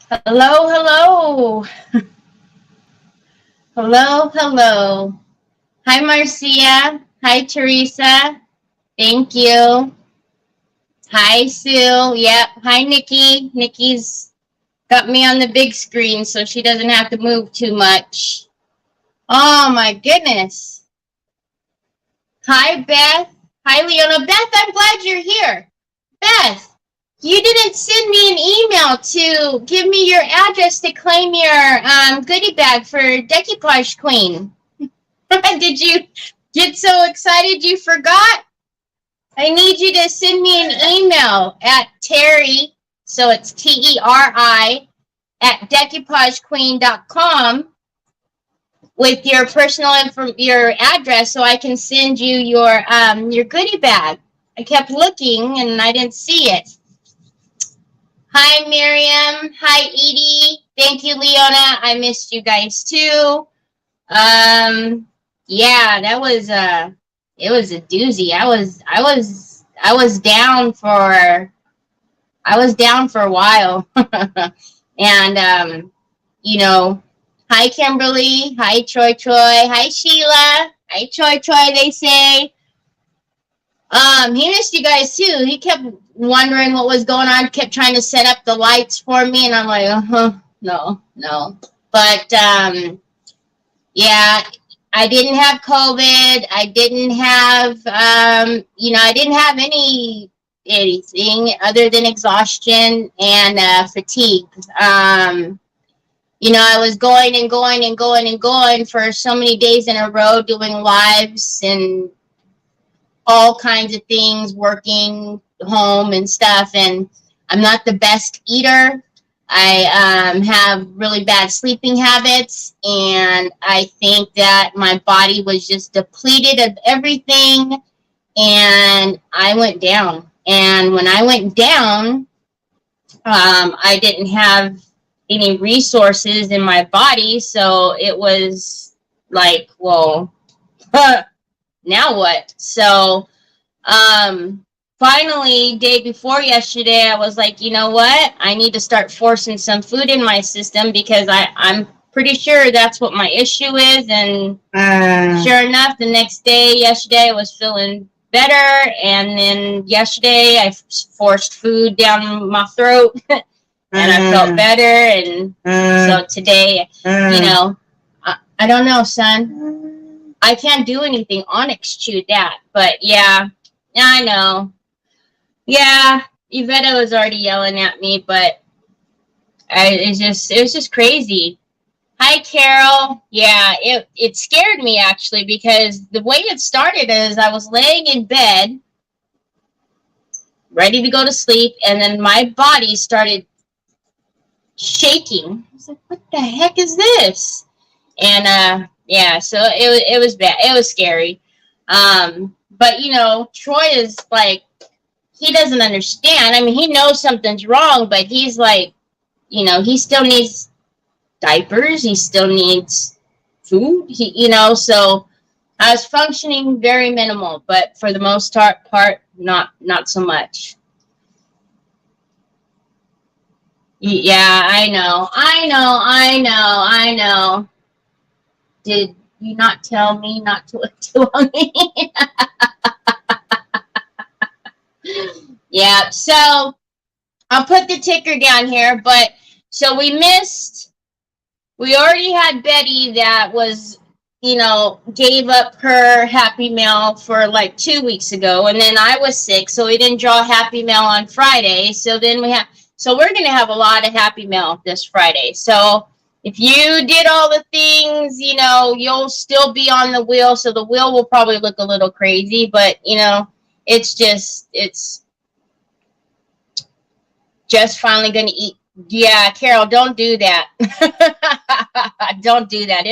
Hello, hello. Hello, hello. Hi, Marcia. Hi, Teresa. Thank you. Hi, Sue. Yep. Hi, Nikki. Nikki's got me on the big screen so she doesn't have to move too much. Oh, my goodness. Hi, Beth. Hi, Leona. Beth, I'm glad you're here. Beth, you didn't send me an email to give me your address to claim your goodie bag for Decoupage Queen. Did you get so excited you forgot? I need you to send me an email at Terry, so it's TERI, at decoupagequeen.com with your personal your address so I can send you your goodie bag. I kept looking and I didn't see it. Hi, Miriam. Hi, Edie. Thank you, Leona. I missed you guys too. Yeah, that was it was a doozy. I was down for a while. And you know, hi Kimberly, hi Troy, hi Sheila, hi Troy, they say. He missed you guys too. He kept wondering what was going on, kept trying to set up the lights for me, and I'm like, no. But yeah, I didn't have COVID. I didn't have I didn't have anything other than exhaustion and fatigue. I was going for so many days in a row doing lives and all kinds of things, working home and stuff. And I'm not the best eater. I have really bad sleeping habits, and I think that my body was just depleted of everything, and I went down. And when I went down, I didn't have any resources in my body, so it was like, well, now what? So, finally, day before yesterday, I was like, you know what? I need to start forcing some food in my system because I'm pretty sure that's what my issue is. And sure enough, the next day, yesterday, I was feeling better. And then yesterday, I forced food down my throat and I felt better. And so today, I don't know, son. I can't do anything. Onyx chewed that. But yeah, I know. Yeah, Yvette was already yelling at me, but it was just crazy. Hi, Carol. Yeah, it scared me actually because the way it started is I was laying in bed, ready to go to sleep, and then my body started shaking. I was like, "What the heck is this?" And yeah, so it was bad. It was scary. But Troy is like, he doesn't understand. I mean, he knows something's wrong, but he's like, he still needs diapers. He still needs food. So I was functioning very minimal, but for the most part, not so much. Yeah, I know. Did you not tell me not to look too on me? Yeah, so I'll put the ticker down here, but so we already had Betty that was, gave up her Happy Mail for like 2 weeks ago, and then I was sick, so we didn't draw Happy Mail on Friday, so then we're going to have a lot of Happy Mail this Friday. So if you did all the things, you'll still be on the wheel, so the wheel will probably look a little crazy, but, it's just finally going to eat. Yeah, Carol, don't do that. Don't do that.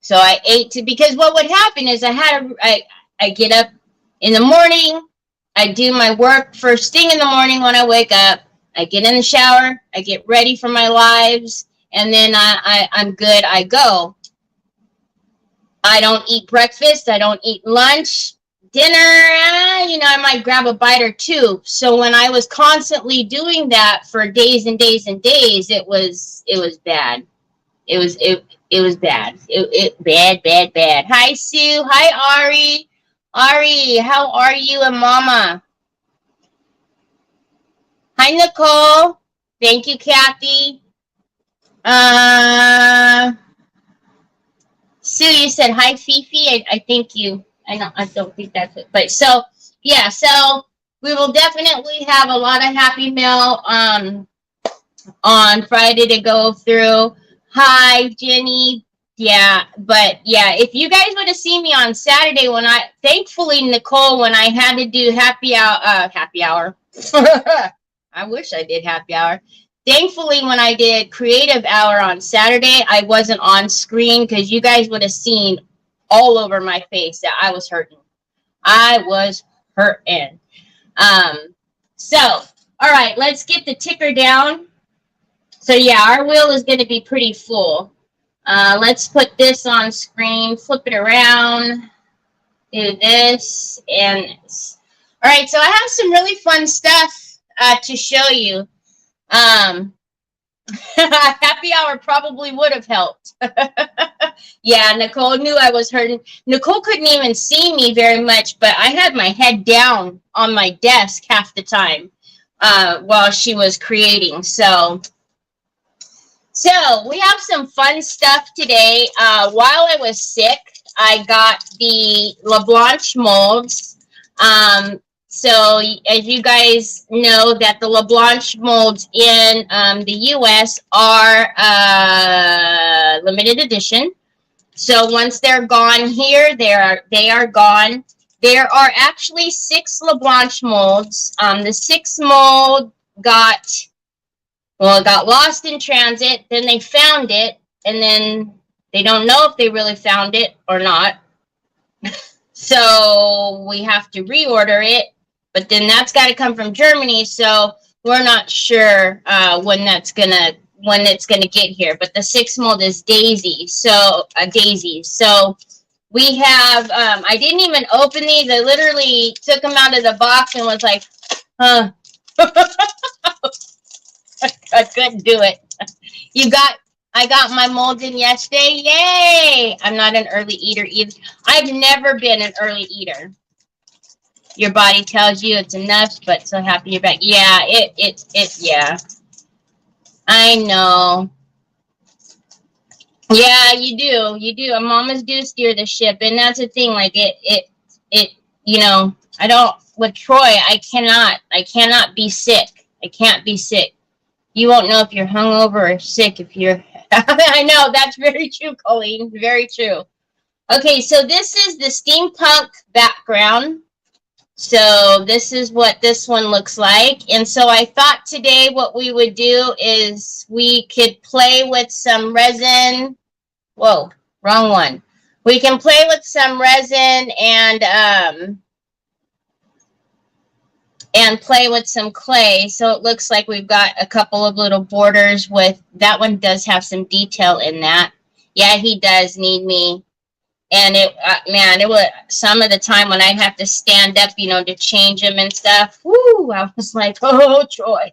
So I ate because what would happen is I get up in the morning, I do my work first thing in the morning when I wake up, I get in the shower, I get ready for my lives, and then I'm good, I go. I don't eat breakfast, I don't eat lunch, dinner, you know, I might grab a bite or two. So when I was constantly doing that for days and days and days, it was bad. It was bad. Bad. Hi Sue. Hi Ari. Ari, how are you and Mama? Hi Nicole. Thank you, Kathy. Sue, you said hi, Fifi. I think you. I don't think that's it. But so yeah, so we will definitely have a lot of Happy Mail on Friday to go through. Hi, Jenny. Yeah, but yeah, if you guys would have seen me on Saturday when thankfully Nicole, when I had to do happy hour. I wish I did happy hour. Thankfully, when I did creative hour on Saturday, I wasn't on screen because you guys would have seen all over my face that I was hurting. I was hurting. So, all right, let's get the ticker down. So yeah, our wheel is going to be pretty full. Let's put this on screen, flip it around, do this and this. All right, so I have some really fun stuff to show you. Happy hour probably would have helped. Yeah, Nicole knew I was hurting. Nicole couldn't even see me very much, but I had my head down on my desk half the time while she was creating. So we have some fun stuff today. While I was sick, I got the LaBlanche molds. So as you guys know that the LaBlanche molds in the US are limited edition. So once they're gone here, they are gone. There are actually 6 LaBlanche molds. The 6th mold got lost in transit. Then they found it, and then they don't know if they really found it or not. So we have to reorder it. But then that's got to come from Germany, so we're not sure when it's gonna get here. But the 6th mold is Daisy, so daisies. So we have. I didn't even open these. I literally took them out of the box and was like, huh. I couldn't do it. I got my molds in yesterday. Yay! I'm not an early eater either. I've never been an early eater. Your body tells you it's enough, but so happy you're back. Yeah, yeah. I know. Yeah, you do. And mamas do steer the ship, and that's the thing. Like it. You know, I don't. With Troy, I cannot be sick. I can't be sick. You won't know if you're hungover or sick if you're. I know that's very true, Colleen. Very true. Okay, so this is the steampunk background. So this is what this one looks like. And so I thought today what we would do is we could play with some resin. Whoa, wrong one. We can play with some resin and play with some clay. So it looks like we've got a couple of little borders with, that one does have some detail in that. Yeah, he does need me. And it, man, it was some of the time when I'd have to stand up, you know, to change them and stuff. Woo! I was like, oh, Troy.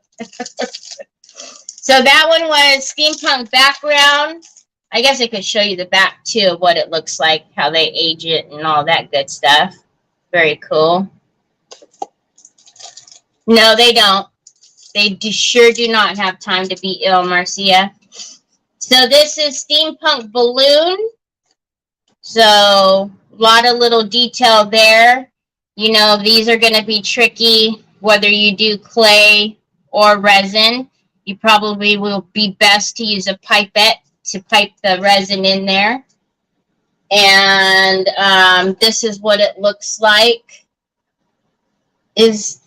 So that one was steampunk background. I guess I could show you the back too of what it looks like, how they age it and all that good stuff. Very cool. No, they don't. They sure do not have time to be ill, Marcia. So this is steampunk balloon. So a lot of little detail there. You know, these are going to be tricky, whether you do clay or resin. You probably will be best to use a pipette to pipe the resin in there. And this is what it looks like. It's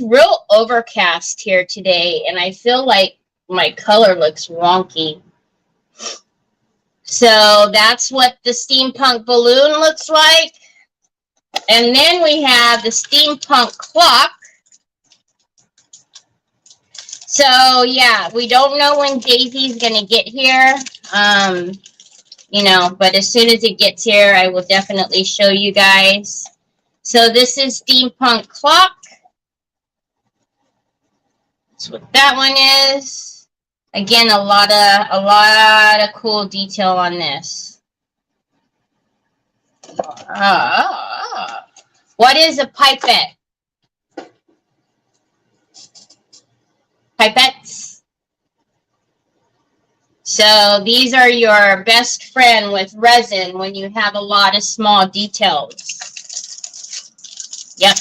real overcast here today, and I feel like my color looks wonky. So that's what the steampunk balloon looks like. And then we have the steampunk clock. So yeah, we don't know when Daisy's going to get here. You know, but as soon as it gets here, I will definitely show you guys. So this is Steampunk Clock. That's what that one is. Again, a lot of cool detail on this. What is a pipette? Pipettes. So these are your best friend with resin when you have a lot of small details. Yep.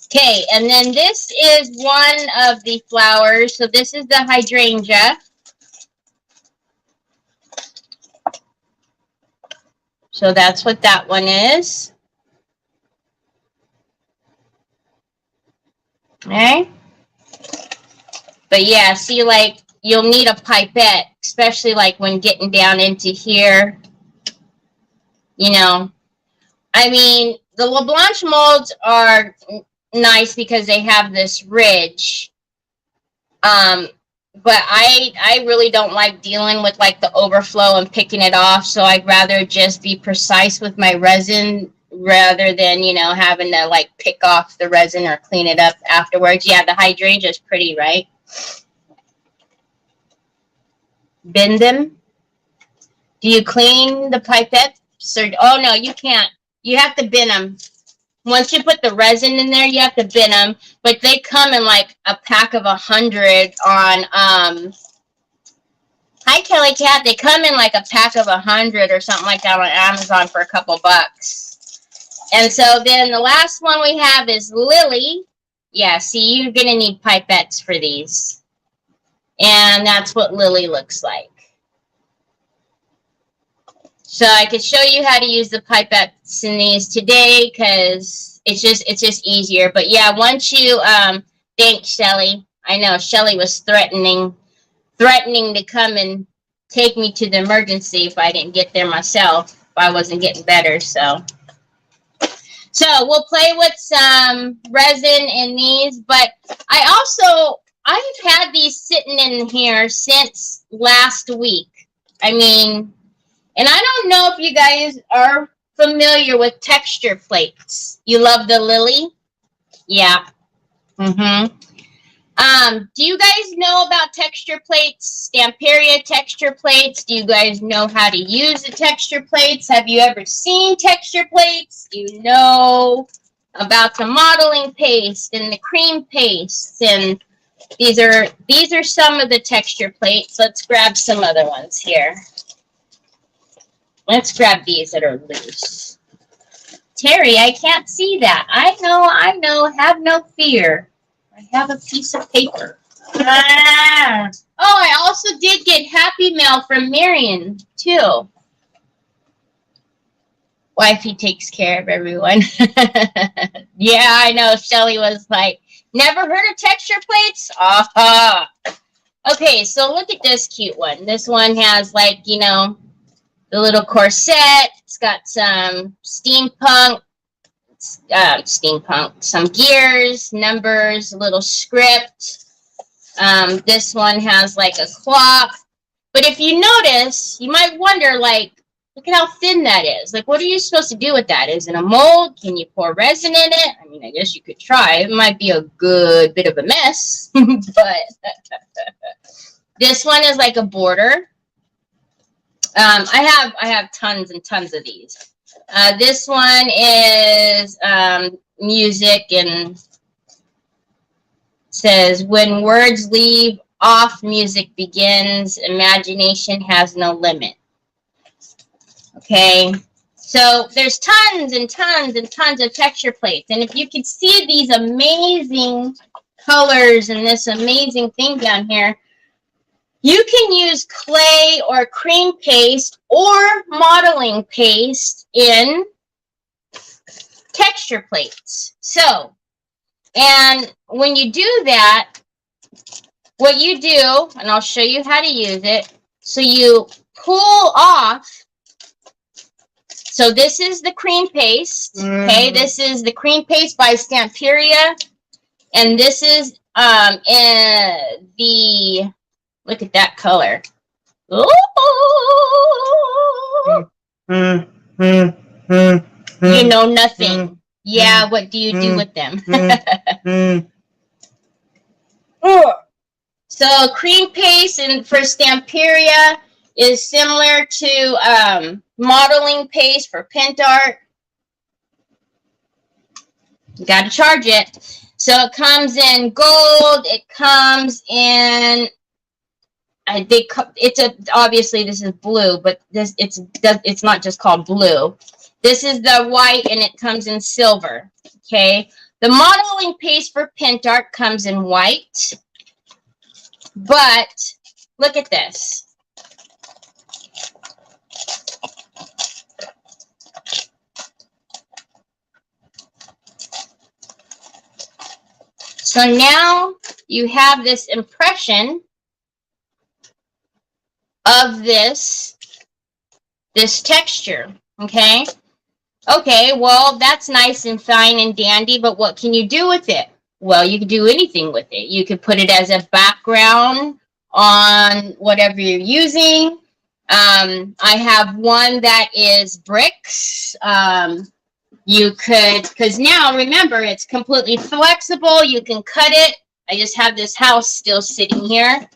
Okay, and then this is one of the flowers. So this is the hydrangea. So that's what that one is. Okay. But yeah, see, like, you'll need a pipette, especially like when getting down into here. You know, I mean, the LaBlanche molds are nice because they have this ridge. But I really don't like dealing with like the overflow and picking it off. So I'd rather just be precise with my resin rather than, you know, having to like pick off the resin or clean it up afterwards. Yeah, the hydrangea is pretty, right? Bend them. Do you clean the pipettes? Oh, no, you can't. You have to bend them. Once you put the resin in there, you have to bend them. But they come in like a pack of 100 on, hi, Kelly Cat. They come in like a pack of 100 or something like that on Amazon for a couple bucks. And so then the last one we have is Lily. Yeah, see, you're going to need pipettes for these. And that's what Lily looks like. So I could show you how to use the pipettes in these today because it's just easier. But yeah, once you thanks Shelly. I know Shelly was threatening to come and take me to the emergency if I didn't get there myself, if I wasn't getting better. So we'll play with some resin in these, but I've had these sitting in here since last week. I mean, and I don't know if you guys are familiar with texture plates. You love the Lily? Yeah. Do you guys know about texture plates? Stamperia texture plates? Do you guys know how to use the texture plates? Have you ever seen texture plates? Do you know about the modeling paste and the cream paste? And these are some of the texture plates. Let's grab some other ones here. Let's grab these that are loose. Terry, I can't see that. I know. Have no fear. I have a piece of paper. Ah. Oh, I also did get Happy Mail from Marion, too. Wifey takes care of everyone. Yeah, I know. Shelly was like, never heard of texture plates? Aha. Okay, so look at this cute one. This one has, like, you know, the little corset. It's got some steampunk, some gears, numbers, a little script. This one has like a clock. But if you notice, you might wonder, like, look at how thin that is. Like, what are you supposed to do with that? Is it a mold? Can you pour resin in it? I mean, I guess you could try. It might be a good bit of a mess. But this one is like a border. I have tons and tons of these. This one is music and says, when words leave off, music begins. Imagination has no limit. Okay, so there's tons and tons and tons of texture plates. And if you could see these amazing colors and this amazing thing down here, you can use clay or cream paste or modeling paste in texture plates. So, and when you do that, what you do, and I'll show you how to use it, so you pull off. So this is the cream paste, okay? This is the cream paste by Stamperia, and this is look at that color. Ooh. You know nothing. Yeah, what do you do with them? So cream paste and for Stamperia is similar to modeling paste for Pentart. You got to charge it. So it comes in gold. It comes in. Obviously this is blue, but it's not just called blue. This is the white, and it comes in silver. Okay. The modeling paste for Pentart comes in white, but look at this. So now you have this impression of this texture, okay? Okay, well, that's nice and fine and dandy, but what can you do with it? Well, you can do anything with it. You could put it as a background on whatever you're using. I have one that is bricks. You could, because now, remember, it's completely flexible. You can cut it. I just have this house still sitting here.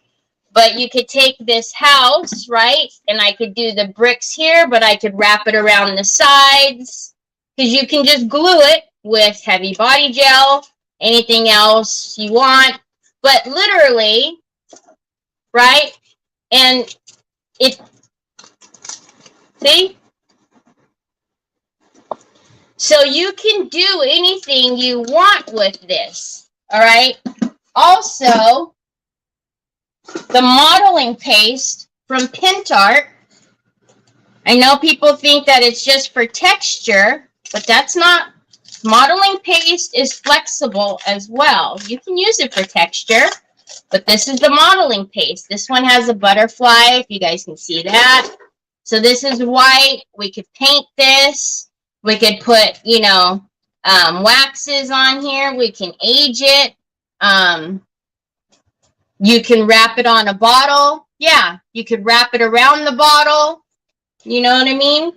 But you could take this house, right, and I could do the bricks here, but I could wrap it around the sides, because you can just glue it with heavy body gel, anything else you want. But literally, right, and it, see? So you can do anything you want with this, all right? Also, the modeling paste from Pentart. I know people think that it's just for texture, but that's not. Modeling paste is flexible as well. You can use it for texture, but this is the modeling paste. This one has a butterfly, if you guys can see that. So this is white. We could paint this. We could put, waxes on here. We can age it. You can wrap it on a bottle. Yeah, you could wrap it around the bottle. You know what I mean?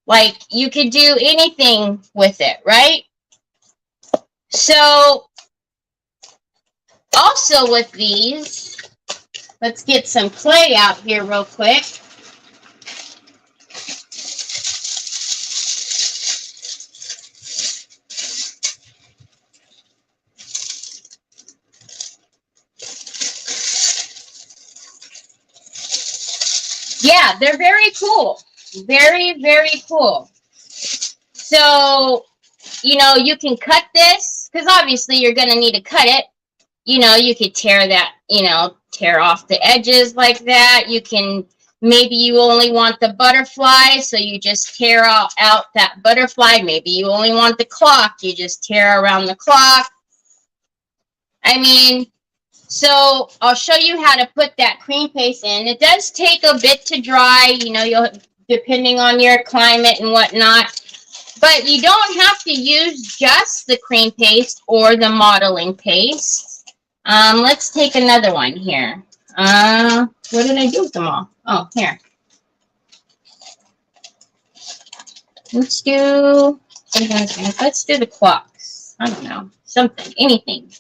Like, you could do anything with it, right? So, also with these, let's get some clay out here real quick. Yeah, they're very cool. Very, very cool. So, you can cut this, because obviously you're going to need to cut it. You could tear that, tear off the edges like that. You can, maybe you only want the butterfly, so you just tear out that butterfly. Maybe you only want the clock. You just tear around the clock. I mean, so I'll show you how to put that cream paste in. It does take a bit to dry, depending on your climate and whatnot. But you don't have to use just the cream paste or the modeling paste. Let's take another one here. What did I do with them all? Oh, here. Let's do the clocks. I don't know. Something, anything.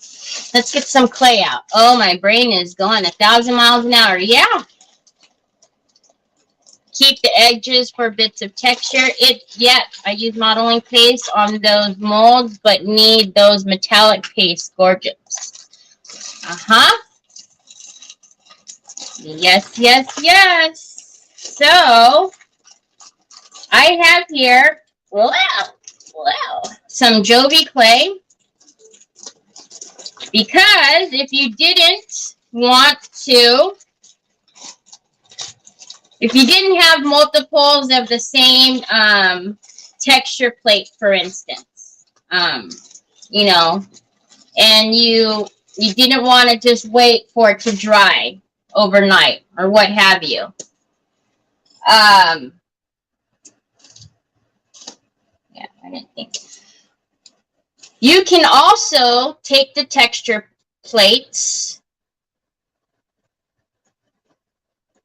Let's get some clay out. Oh, my brain is going 1,000 miles an hour. Yeah. Keep the edges for bits of texture. I use modeling paste on those molds, but need those metallic paste. Gorgeous. Yes, yes, yes. So, I have here, some Jovi clay. Because if you didn't have multiples of the same texture plate, for instance, and you didn't want to just wait for it to dry overnight or what have you. Yeah, I didn't think. You can also take the texture plates,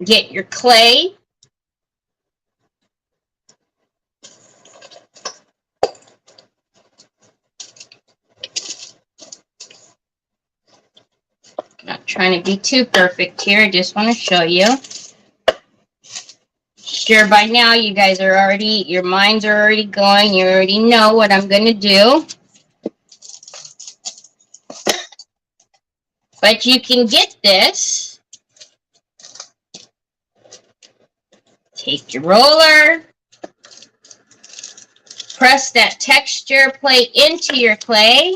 get your clay, Not trying to be too perfect here. I just want to show you. Sure, by now you guys are already, your minds are already going. You already know what I'm going to do. But you can get this. Take your roller. Press that texture plate into your clay.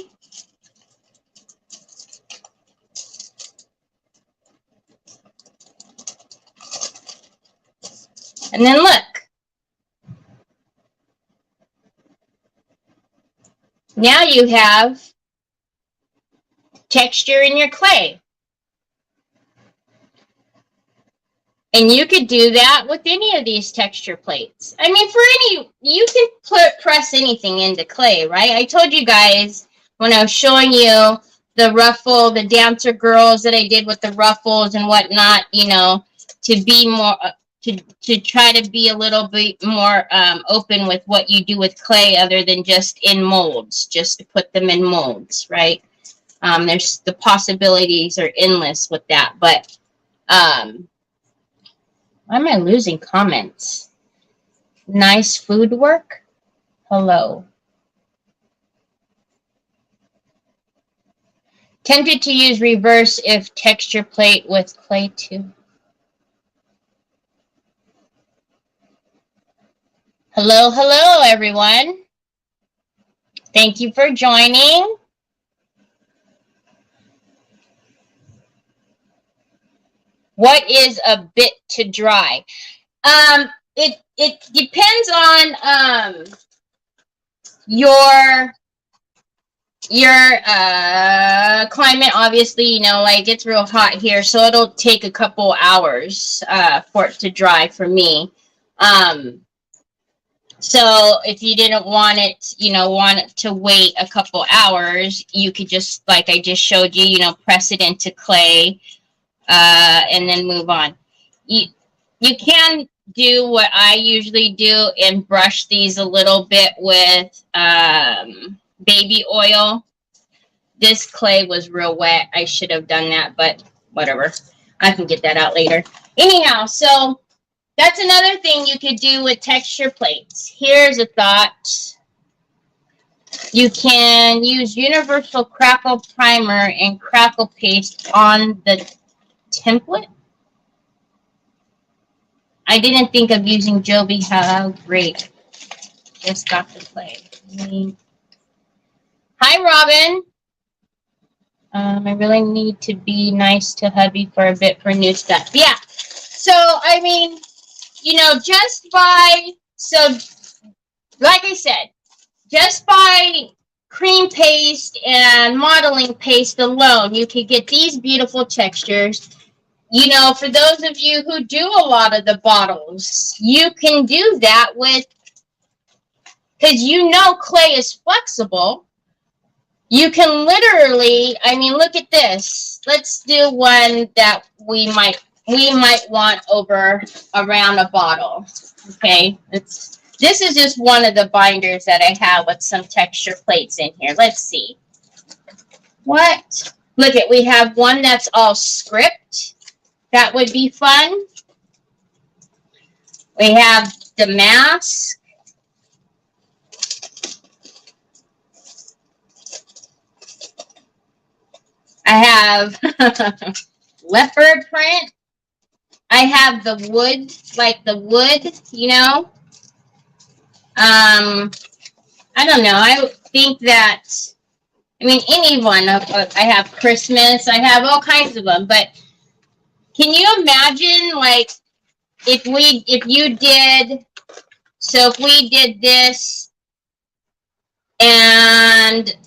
And then look. Now you have texture in your clay. And you could do that with any of these texture plates. I mean, for any, you can press anything into clay, right? I told you guys when I was showing you the ruffle, the dancer girls that I did with the ruffles and whatnot, you know, to be more, to try to be a little bit more open with what you do with clay other than just in molds, just to put them in molds, right? There's the possibilities are endless with that, but why am I losing comments? Nice food work? Hello. Tempted to use reverse if texture plate with clay too. Hello, hello, everyone. Thank you for joining. What is a bit to dry? It depends on your climate. Obviously, you know, like it's real hot here, so it'll take a couple hours for it to dry for me. So if you didn't want it, you know, want it to wait a couple hours, you could just, like I just showed you, you know, press it into clay. And then move on. You can do what I usually do and brush these a little bit with baby oil. This clay was real wet. I should have done that, but whatever. I can get that out later. Anyhow, so that's another thing you could do with texture plates. Here's a thought. You can use Universal Crackle Primer and Crackle Paste on the template. I didn't think of using Joby. How great. Just got the clay. Hi, Robin. I really need to be nice to hubby for a bit for new stuff. Yeah. So, I mean, you know, just by, so, like I said, just by cream paste and modeling paste alone, you can get these beautiful textures. You know, for those of you who do a lot of the bottles, you can do that with, because you know clay is flexible. You can literally, I mean, look at this. Let's do one that we might want over around a bottle. Okay, this is just one of the binders that I have with some texture plates in here. Let's see. What? Look at, we have one that's all script. That would be fun. We have the mask. I have leopard print. I have the wood, like the wood, you know. I don't know. I think that, I mean, any one. I have Christmas. I have all kinds of them, but can you imagine, like, if you did, so if we did this and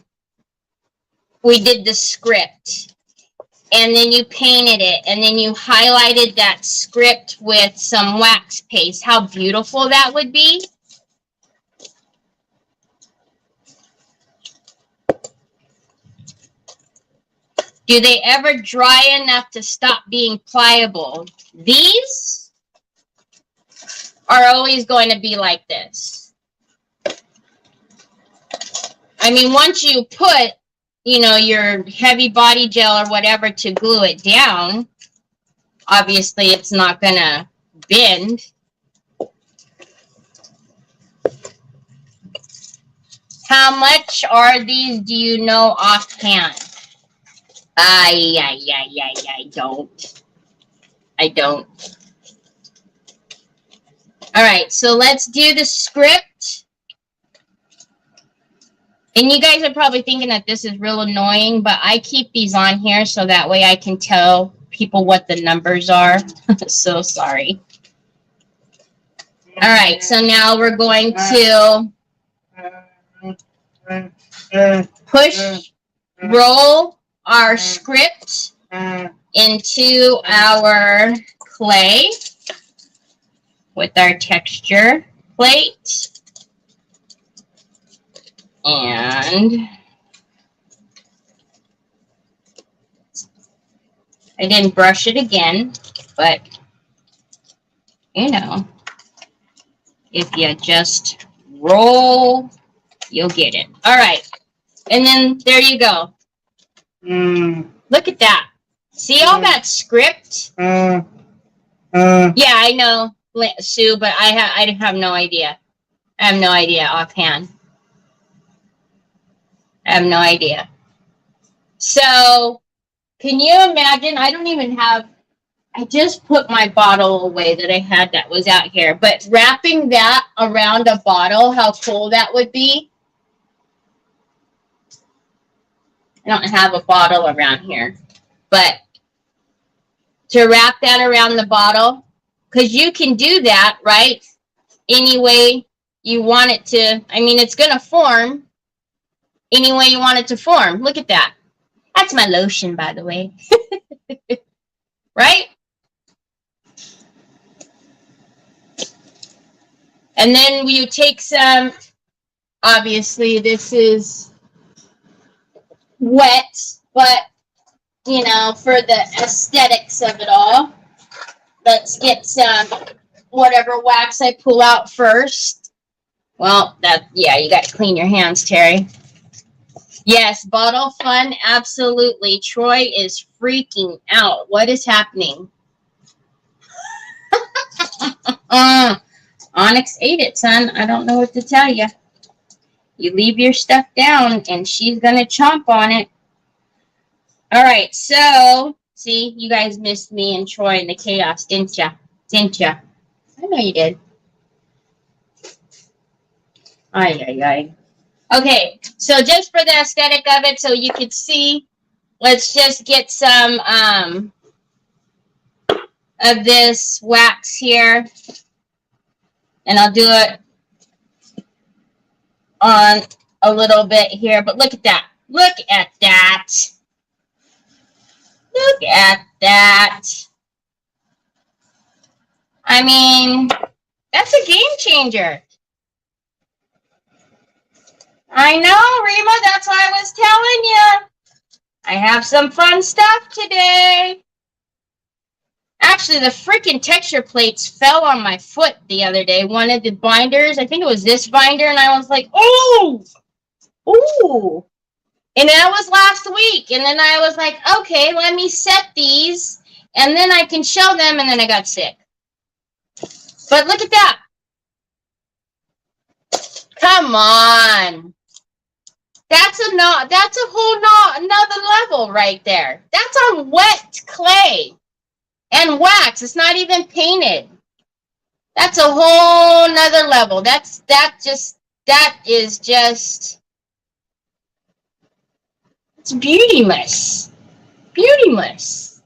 we did the script and then you painted it and then you highlighted that script with some wax paste, how beautiful that would be. Do they ever dry enough to stop being pliable? These are always going to be like this. I mean, once you put you know, your heavy body gel or whatever to glue it down, obviously it's not gonna bend. How much are these, do you know offhand? I don't. I don't. All right, so let's do the script. And you guys are probably thinking that this is real annoying, but I keep these on here so that way I can tell people what the numbers are. So sorry. All right, so now we're going to roll our script into our clay with our texture plate. And I didn't brush it again, but you know, if you just roll, you'll get it. All right. And then there you go. Look at that. See all that script? Yeah, I know, Sue, but I have no idea. I have no idea offhand. I have no idea. So, can you imagine? I don't even have, I just put my bottle away that I had that was out here. But wrapping that around a bottle, how cool that would be. I don't have a bottle around here. But to wrap that around the bottle, because you can do that, right? Any way you want it to. I mean, it's going to form any way you want it to form. Look at that. That's my lotion, by the way. Right? And then you take some, obviously this is wet, but, you know, for the aesthetics of it all, let's get some whatever wax I pull out first. Well, yeah, you got to clean your hands, Terry. Yes, bottle fun, absolutely. Troy is freaking out. What is happening? Onyx ate it, son. I don't know what to tell you. You leave your stuff down, and she's going to chomp on it. All right, so, see, you guys missed me and Troy in the chaos, didn't ya? Didn't ya? I know you did. Ay. Okay, so just for the aesthetic of it, so you could see, let's just get some of this wax here. And I'll do it on a little bit here. But look at that. Look at that. Look at that. I mean, that's a game changer. I know, Rima. That's why I was telling you. I have some fun stuff today. Actually, the freaking texture plates fell on my foot the other day. One of the binders, I think it was this binder, and I was like, oh! Ooh! And that was last week. And then I was like, okay, let me set these, and then I can show them, and then I got sick. But look at that. Come on. That's a whole another level right there. That's on wet clay. And wax. It's not even painted. That's a whole nother level. That is just, it's beauty-less. Beauty-less.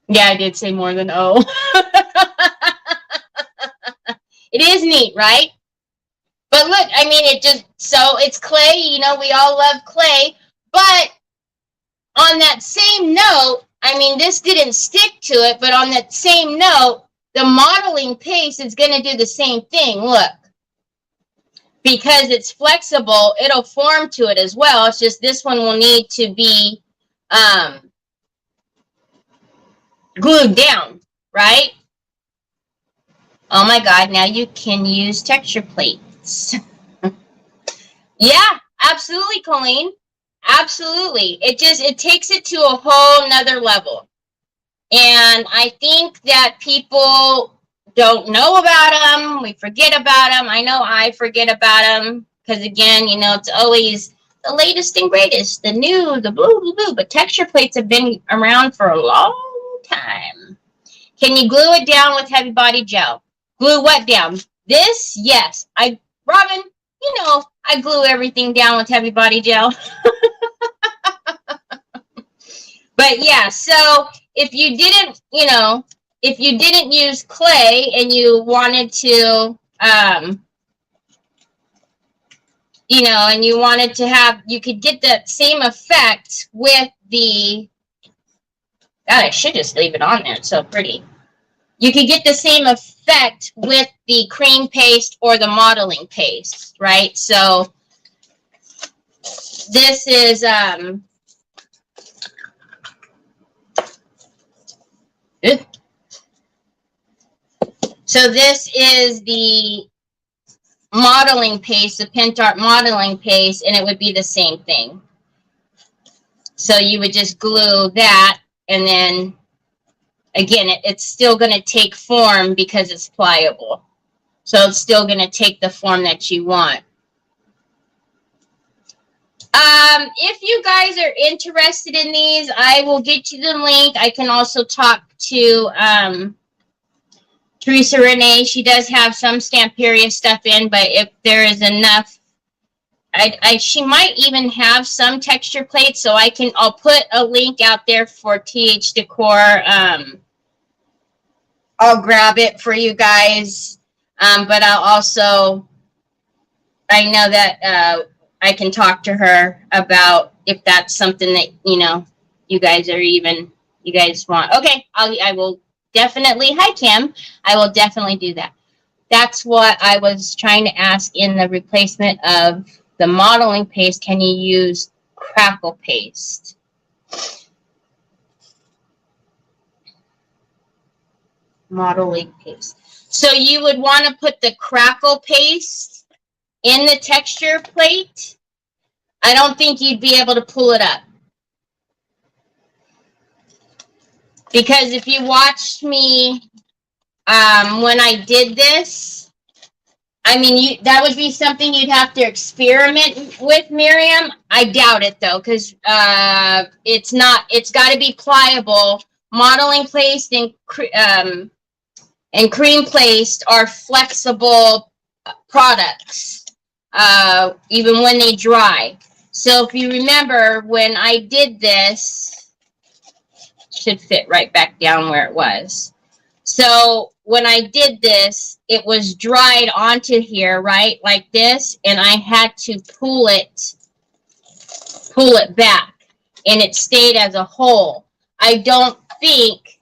Yeah, I did say more than oh. It is neat, right? But look, I mean, it's clay. You know, we all love clay. But on that same note, I mean, this didn't stick to it, but on that same note, the modeling paste is going to do the same thing. Look, because it's flexible, it'll form to it as well. It's just this one will need to be glued down, right? Oh my God, now you can use texture plates. Yeah, absolutely, Colleen. Absolutely. It takes it to a whole nother level. And I think that people don't know about them. We forget about them. I know I forget about them because, again, you know, it's always the latest and greatest, the new, the blue, blue, blue. But texture plates have been around for a long time. Can you glue it down with heavy body gel? Glue what down? This? Yes. Robin, you know, I glue everything down with heavy body gel. But yeah, so if you didn't, you know, if you didn't use clay and you wanted to, you know, and you wanted to have, you could get the same effect with the, God, I should just leave it on there. It's so pretty. You could get the same effect with the cream paste or the modeling paste, right? So this is, so this is the modeling paste, the Pentart modeling paste, and it would be the same thing. So you would just glue that, and then, again, it's still going to take form because it's pliable. So it's still going to take the form that you want. If you guys are interested in these, I will get you the link. I can also talk to Teresa Renee. She does have some Stamperia stuff in, but if there is enough, she might even have some texture plates, so I'll put a link out there for TH Decor. I'll grab it for you guys, but I'll also, I know that I can talk to her about if that's something that, you know, you guys want. Okay, I will definitely, hi Kim, I will definitely do that. That's what I was trying to ask in the replacement of the modeling paste. Can you use crackle paste? Modeling paste. So you would want to put the crackle paste in the texture plate. I don't think you'd be able to pull it up. Because if you watched me when I did this, I mean, that would be something you'd have to experiment with, Miriam. I doubt it, though, because it's got to be pliable. Modeling paste and cream paste are flexible products, even when they dry. So if you remember, when I did this, should fit right back down where it was. So when I did this, it was dried onto here, right, like this, and I had to pull it back, and it stayed as a whole. I don't think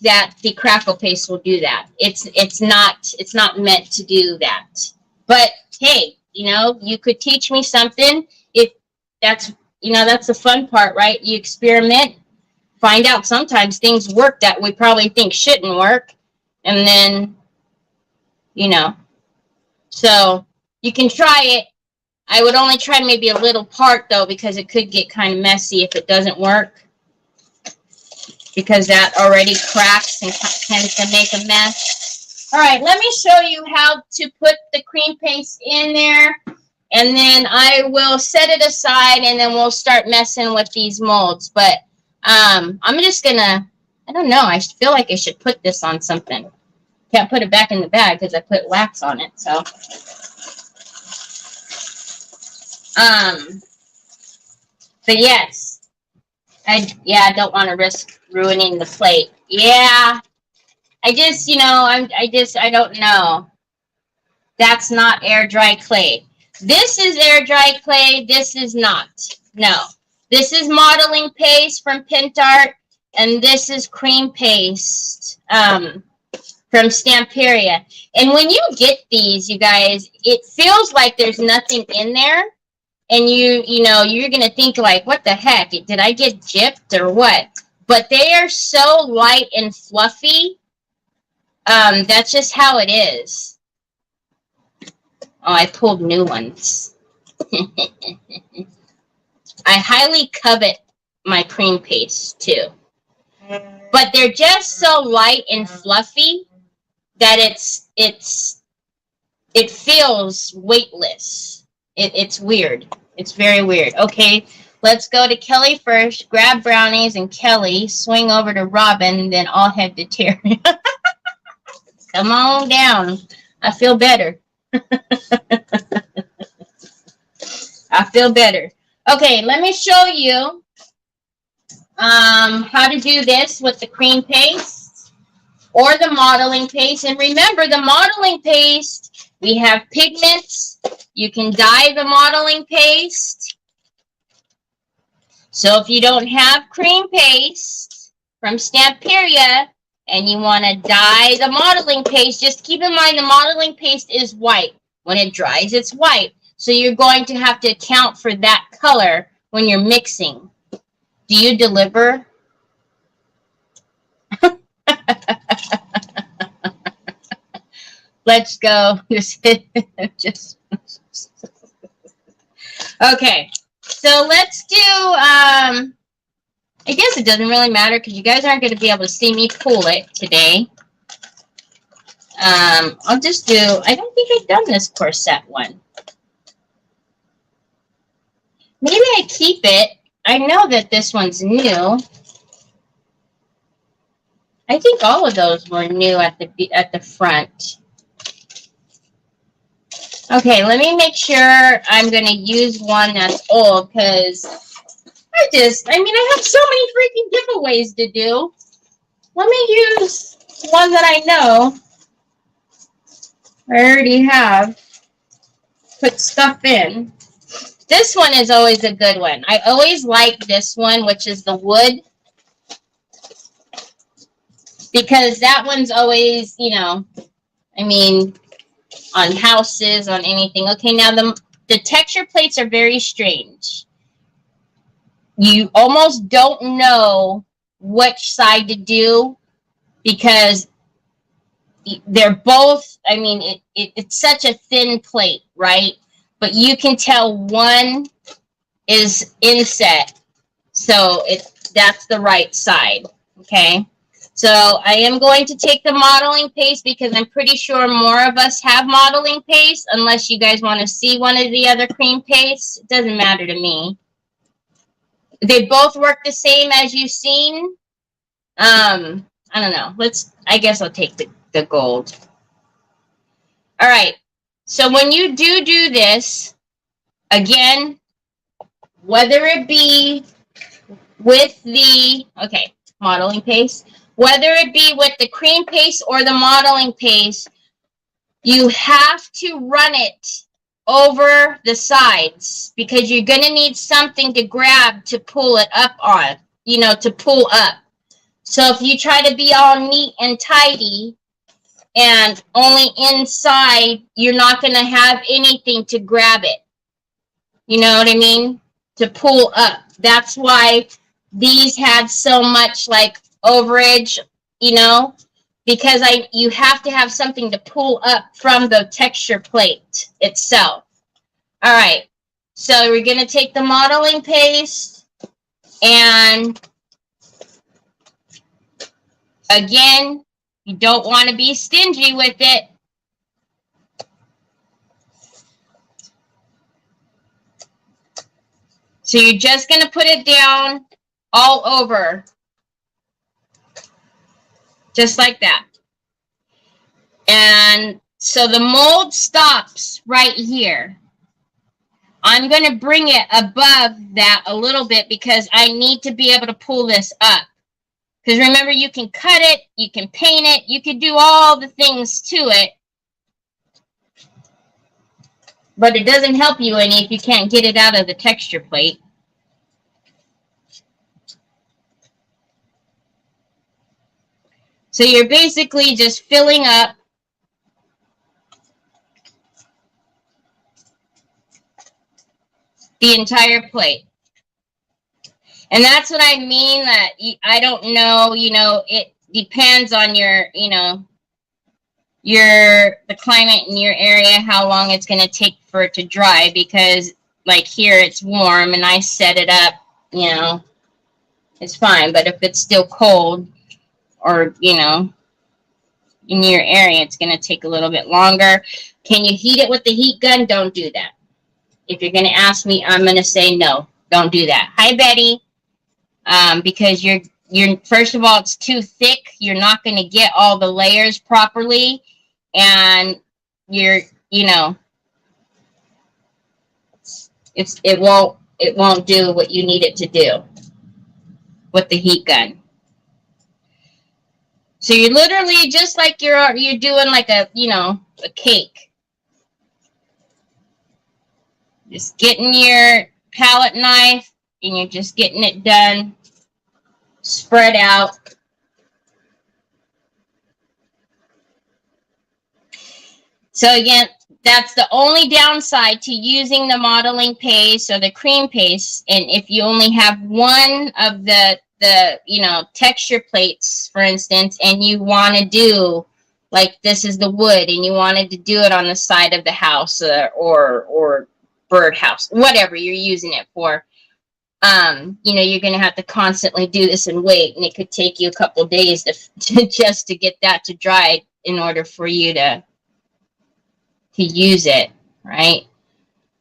that the crackle paste will do that. It's not meant to do that. But hey, you know, you could teach me something. If that's, you know, that's the fun part, right? You experiment, find out sometimes things work that we probably think shouldn't work, and then, you know, so you can try it. I would only try maybe a little part, though, because it could get kind of messy if it doesn't work, because that already cracks and tends to make a mess. All right, let me show you how to put the cream paste in there, and then I will set it aside, and then we'll start messing with these molds. But I'm just gonna, I don't know, I feel like I should put this on something. Can't put it back in the bag because I put wax on it, so. But yes, I don't want to risk ruining the plate. Yeah, I just, you know, I don't know. That's not air dry clay. This is air dry clay. This is not. No. This is modeling paste from Pentart, and this is cream paste from Stamperia. And when you get these, you guys, it feels like there's nothing in there. And you know, you're going to think like, what the heck? Did I get gypped or what? But they are so light and fluffy. That's just how it is. Oh, I pulled new ones. I highly covet my cream paste too. But they're just so light and fluffy that it feels weightless. It's weird. It's very weird. Okay, let's go to Kelly first. Grab brownies and Kelly. Swing over to Robin, and then I'll head to Terry. Come on down. I feel better. I feel better. Okay, let me show you how to do this with the cream paste or the modeling paste. And remember, the modeling paste, we have pigments. You can dye the modeling paste. So if you don't have cream paste from Stamperia and you want to dye the modeling paste, just keep in mind the modeling paste is white. When it dries, it's white. So you're going to have to account for that color when you're mixing. Do you deliver? Let's go. Okay. So let's do, I guess it doesn't really matter because you guys aren't going to be able to see me pull it today. I'll just do, I don't think I've done this corset one. Maybe I keep it. I know that this one's new. I think all of those were new at the front. Okay, let me make sure I'm going to use one that's old because I have so many freaking giveaways to do. Let me use one that I know I already have put stuff in. This one is always a good one. I always like this one, which is the wood. Because that one's always, you know, I mean, on houses, on anything. Okay, now the texture plates are very strange. You almost don't know which side to do because they're both, I mean, it's such a thin plate, right? But you can tell one is inset, so that's the right side, okay? So I am going to take the modeling paste because I'm pretty sure more of us have modeling paste, unless you guys want to see one of the other cream pastes. It doesn't matter to me. They both work the same as you've seen. I don't know. I guess I'll take the gold. All right. So when you do this, again, whether it be with the, okay, modeling paste, whether it be with the cream paste or the modeling paste, you have to run it over the sides because you're going to need something to grab to pull it up on, you know, to pull up. So if you try to be all neat and tidy and only inside, you're not going to have anything to grab it. You know what I mean? To pull up. That's why these had so much like overage, you know, because you have to have something to pull up from the texture plate itself. All right. So we're going to take the modeling paste and again, you don't want to be stingy with it. So you're just going to put it down all over. Just like that. And so the mold stops right here. I'm going to bring it above that a little bit because I need to be able to pull this up. Because remember, you can cut it, you can paint it, you can do all the things to it. But it doesn't help you any if you can't get it out of the texture plate. So you're basically just filling up the entire plate. And that's what I mean that I don't know, you know, it depends on your, you know, the climate in your area, how long it's going to take for it to dry, because like here it's warm and I set it up, you know, it's fine. But if it's still cold, or, you know, in your area, it's going to take a little bit longer. Can you heat it with the heat gun? Don't do that. If you're going to ask me, I'm going to say no, don't do that. Hi, Betty. Because you're first of all, it's too thick. You're not going to get all the layers properly, and you know, it won't do what you need it to do with the heat gun. So you're literally just like you're doing like a, you know, a cake. Just getting your palette knife and you're just getting it done, spread out. So again, that's the only downside to using the modeling paste or the cream paste. And if you only have one of the you know, texture plates, for instance, and you want to do, like, this is the wood and you wanted to do it on the side of the house, or birdhouse, whatever you're using it for, you know, you're going to have to constantly do this and wait, and it could take you a couple of days to just to get that to dry in order for you to use it, right?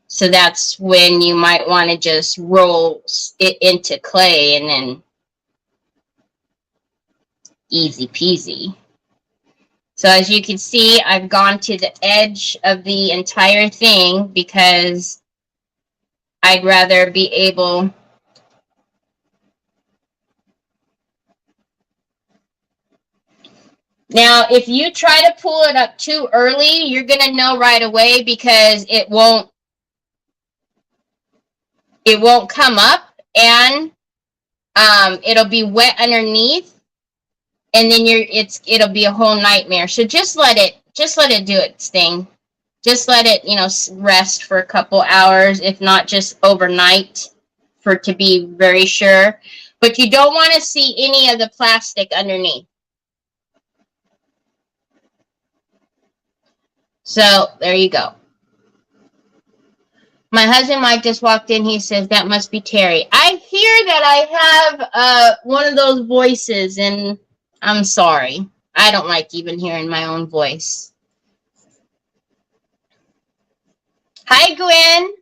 So that's when you might want to just roll it into clay, and then easy peasy. So as you can see, I've gone to the edge of the entire thing because I'd rather be able now, if you try to pull it up too early, you're going to know right away, because it won't come up, and it'll be wet underneath, and then it'll be a whole nightmare. So just let it do its thing. Just let it, you know, rest for a couple hours, if not just overnight, for it to be very sure. But you don't want to see any of the plastic underneath. So there you go. My husband Mike just walked in. He says, that must be Terry. I hear that I have one of those voices, and I'm sorry. I don't like even hearing my own voice. Hi, Gwen.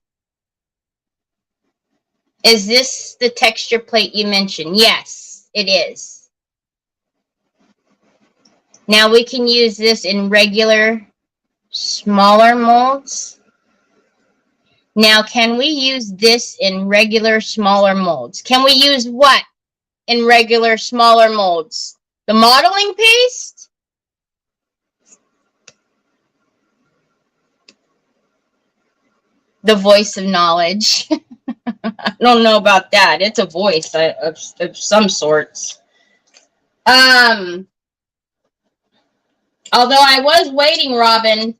Is this the texture plate you mentioned? Yes, it is. Now we can use this in regular, smaller molds. Now, can we use this in regular, smaller molds? Can we use what in regular, smaller molds? The modeling paste? The voice of knowledge. I don't know about that. It's a voice of some sorts. Although I was waiting, Robin,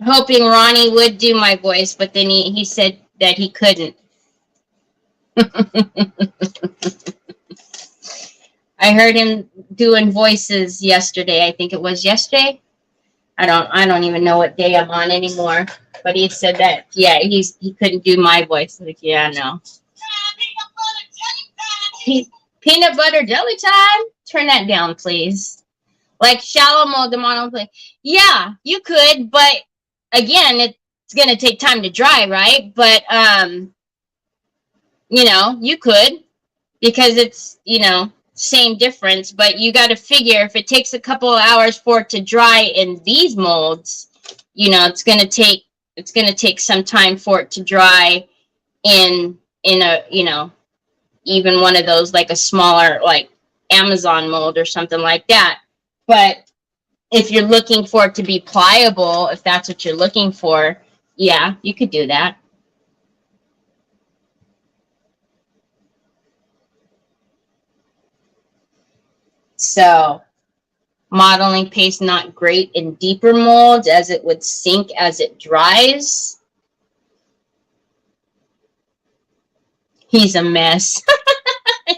hoping Ronnie would do my voice, but then he said that he couldn't. I heard him doing voices yesterday. I think it was yesterday. I don't even know what day I'm on anymore. But he said that, yeah, he couldn't do my voice. Like, yeah, no. Peanut butter jelly time? Turn that down, please. Like shallow mold, the modeling plate. Yeah, you could, but again, it's going to take time to dry, right? But, you know, you could, because it's, you know, same difference. But you got to figure, if it takes a couple of hours for it to dry in these molds, you know, it's going to take some time for it to dry in a, you know, even one of those, like a smaller, like Amazon mold or something like that. But if you're looking for it to be pliable, if that's what you're looking for, yeah, you could do that. So modeling paste not great in deeper molds, as it would sink as it dries. He's a mess.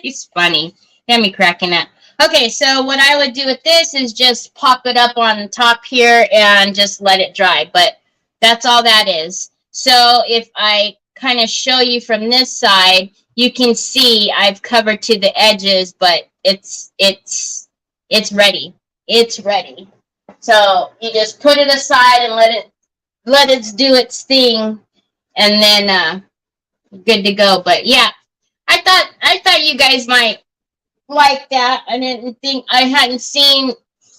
He's funny. Got me cracking up. Okay, so what I would do with this is just pop it up on the top here and just let it dry. But that's all that is. So if I kind of show you from this side, you can see I've covered to the edges, but it's ready. It's ready. So you just put it aside and let it do its thing, and then good to go. But yeah, I thought you guys might like that. I hadn't seen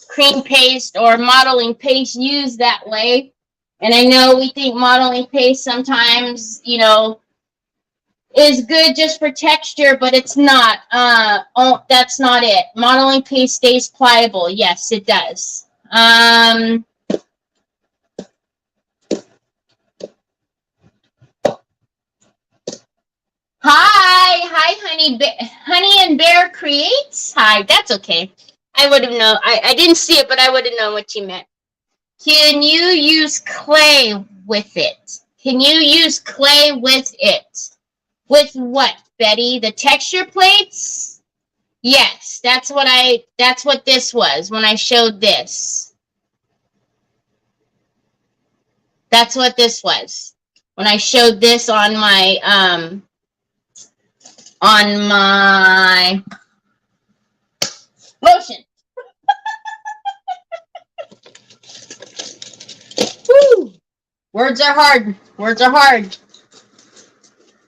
cream paste or modeling paste used that way. And I know we think modeling paste sometimes, you know, is good just for texture, but it's not. That's not it. Modeling paste stays pliable. Yes, it does. Hi, Honey and Bear Creates. Hi, that's okay. I would have known. I didn't see it, but I would have known what you meant. Can you use clay with it? Can you use clay with it? With what, Betty? The texture plates? Yes, that's what this was when I showed this. That's what this was. When I showed this on my lotion. Woo! Words are hard. Words are hard.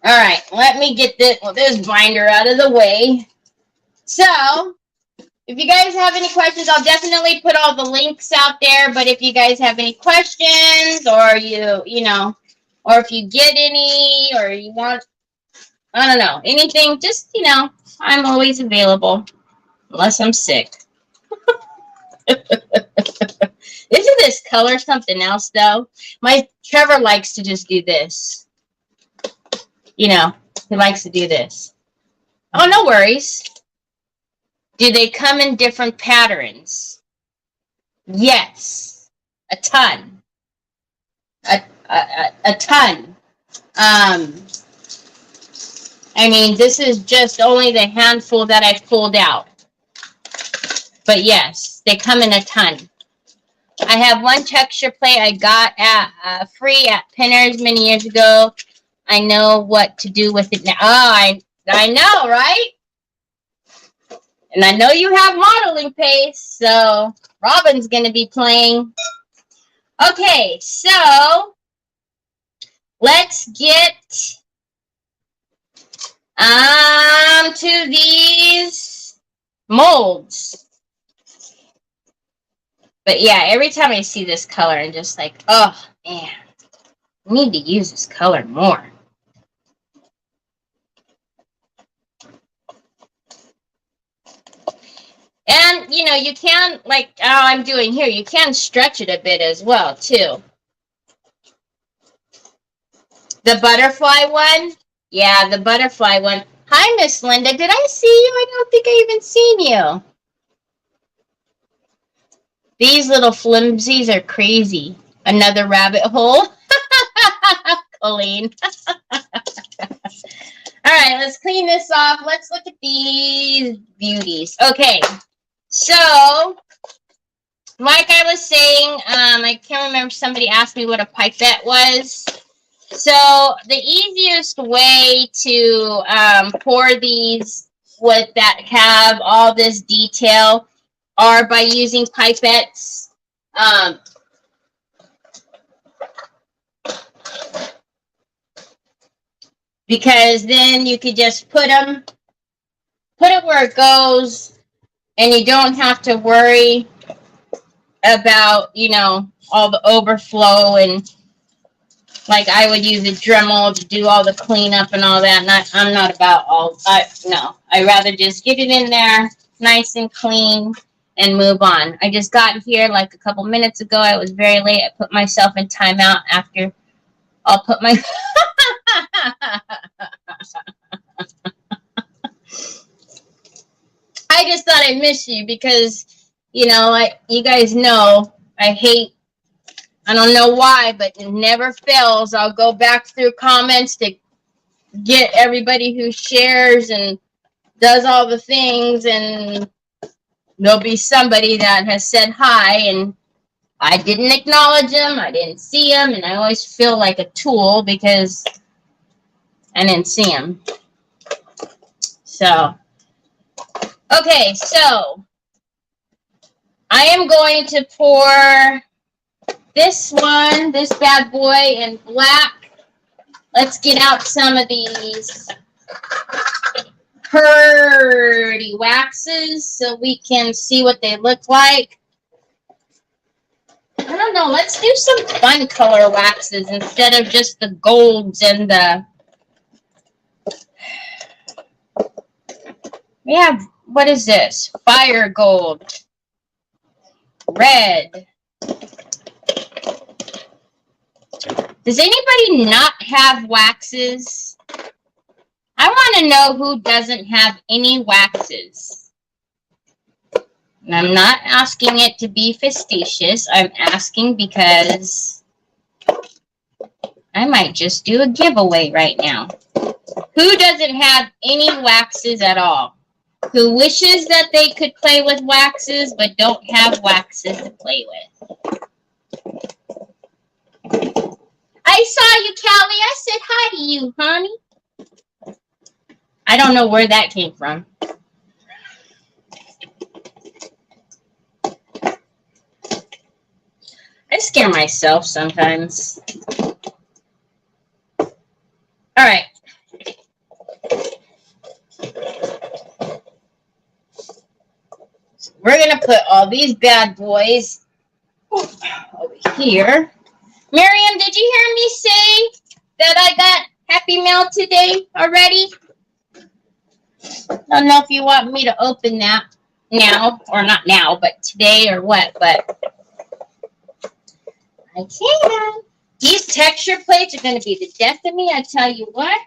All right, let me get this binder out of the way. So, if you guys have any questions, I'll definitely put all the links out there. But if you guys have any questions, or you know, or if you get any, or you want, I don't know, anything, just, you know, I'm always available, unless I'm sick. Isn't this color something else, though? My Trevor likes to just do this. You know, he likes to do this. Oh, no worries. Do they come in different patterns? Yes. A ton. A ton. I mean, this is just only the handful that I pulled out. But yes, they come in a ton. I have one texture plate I got at free at Pentart many years ago. I know what to do with it now. Oh, I know, right? And I know you have modeling paste, so Robin's going to be playing. Okay, so let's get to these molds. But yeah, every time I see this color, I'm just like, oh, man, I need to use this color more. And, you know, you can, like how I'm doing here, you can stretch it a bit as well, too. The butterfly one? Yeah, the butterfly one. Hi, Miss Linda. Did I see you? I don't think I even seen you. These little flimsies are crazy. Another rabbit hole. Colleen. All right, let's clean this off. Let's look at these beauties. Okay, so like I was saying, I can't remember, somebody asked me what a pipette was. So the easiest way to pour these that have all this detail are by using pipettes. Because then you could just put it where it goes, and you don't have to worry about, you know, all the overflow. And like I would use a Dremel to do all the cleanup and all that. I'm not about no. I'd rather just get it in there nice and clean and move on. I just got here like a couple minutes ago. I was very late. I put myself in timeout after I'll put my... I just thought I'd miss you because, you know, you guys know I don't know why, but it never fails. I'll go back through comments to get everybody who shares and does all the things, and there'll be somebody that has said hi and I didn't acknowledge them, I didn't see them, and I always feel like a tool because I didn't see them. So, okay, so I am going to pour this one, this bad boy in black. Let's get out some of these pretty waxes so we can see what they look like. I don't know, let's do some fun color waxes instead of just the golds and the... We have, what is this? Fire gold. Red. Does anybody not have waxes? I want to know who doesn't have any waxes. And I'm not asking it to be facetious. I'm asking because I might just do a giveaway right now. Who doesn't have any waxes at all? Who wishes that they could play with waxes but don't have waxes to play with? I saw you, Callie. I said hi to you, honey. I don't know where that came from. I scare myself sometimes. All right. So we're going to put all these bad boys over here. Miriam, did you hear me say that I got Happy Mail today already? I don't know if you want me to open that now, or not now, but today or what, but I can. These texture plates are going to be the death of me, I tell you what.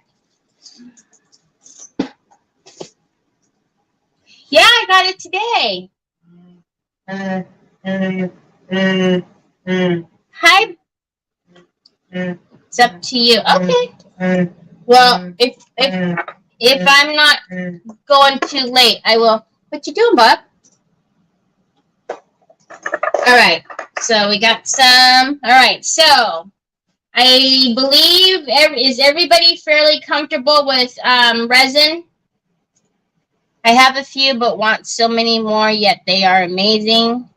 Yeah, I got it today. Hi. It's up to you. Okay. Well, if I'm not going too late, I will. What you doing, bub? All right. So we got some. All right. So I believe is everybody fairly comfortable with resin? I have a few, but want so many more. Yet they are amazing.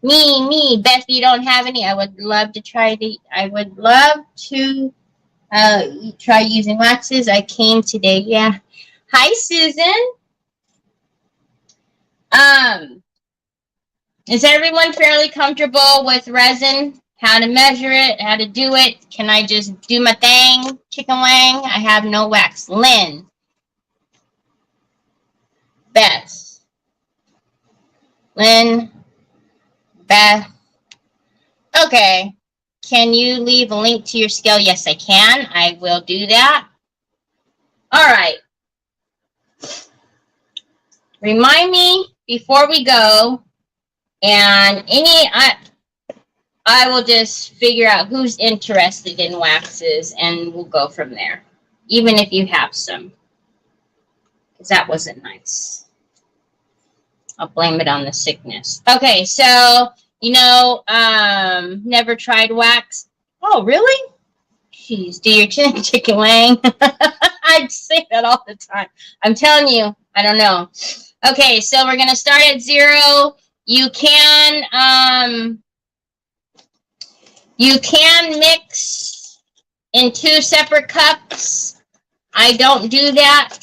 Me, Beth, you don't have any. I would love to try the. I would love to try using waxes. I came today. Yeah. Hi, Susan. Is everyone fairly comfortable with resin? How to measure it? How to do it? Can I just do my thing? Chicken wang. I have no wax. Lynn. Beth. Lynn. Beth. Okay. Can you leave a link to your scale? Yes, I can. I will do that. All right. Remind me before we go, and I will just figure out who's interested in waxes, and we'll go from there, even if you have some, because that wasn't nice. I'll blame it on the sickness. Okay, so, you know, never tried wax. Oh, really? Jeez, do your chicken wang. I say that all the time. I'm telling you, I don't know. Okay, so we're going to start at 0. You can mix in 2 separate cups. I don't do that,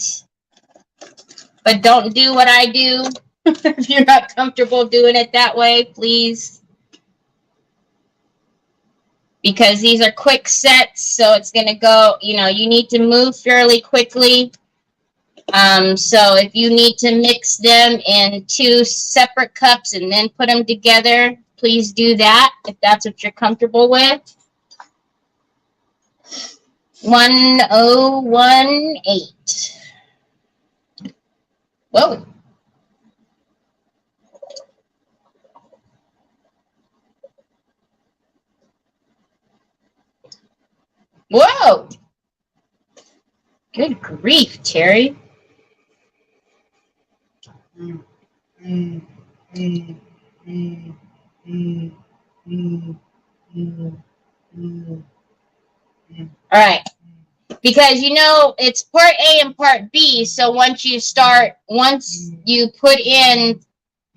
but don't do what I do. If you're not comfortable doing it that way, please. Because these are quick sets, so it's going to go, you know, you need to move fairly quickly. So if you need to mix them in 2 separate cups and then put them together, please do that if that's what you're comfortable with. 1018. Whoa. Whoa. Good grief, Terry. All right. Because, you know, it's part A and part B. So once you put in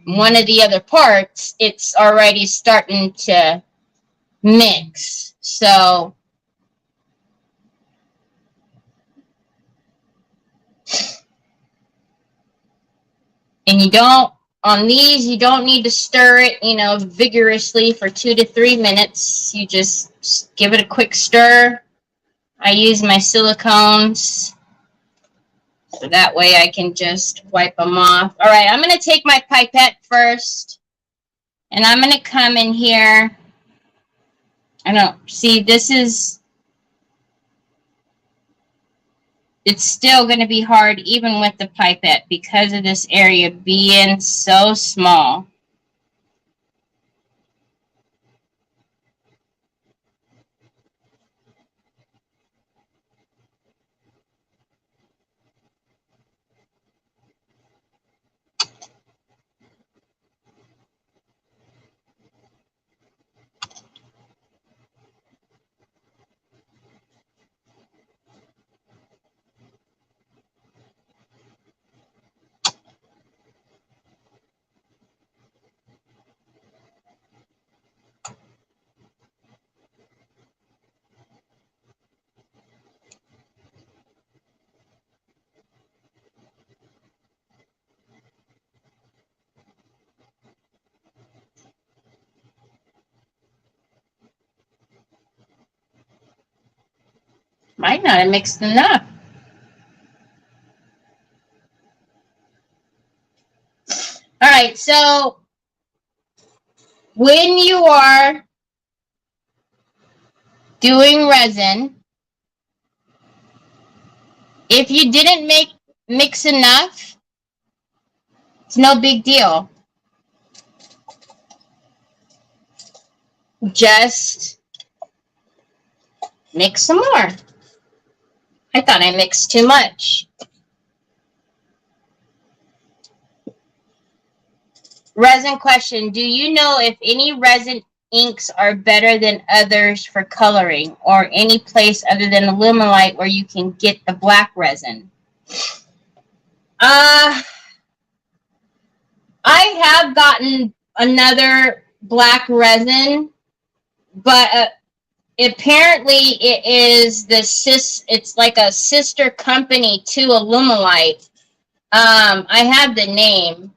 one of the other parts, it's already starting to mix. So, and on these, you don't need to stir it, you know, vigorously for 2 to 3 minutes. You just give it a quick stir. I use my silicones, so that way I can just wipe them off. All right, I'm going to take my pipette first, and I'm going to come in here. I don't see, it's still going to be hard even with the pipette because of this area being so small. Might not have mixed enough. All right, so when you are doing resin, if you didn't mix enough, it's no big deal. Just mix some more. I thought I mixed too much. Resin question. Do you know if any resin inks are better than others for coloring, or any place other than Illuminate where you can get the black resin? I have gotten another black resin, but apparently it is it's like a sister company to Illuminate. I have the name.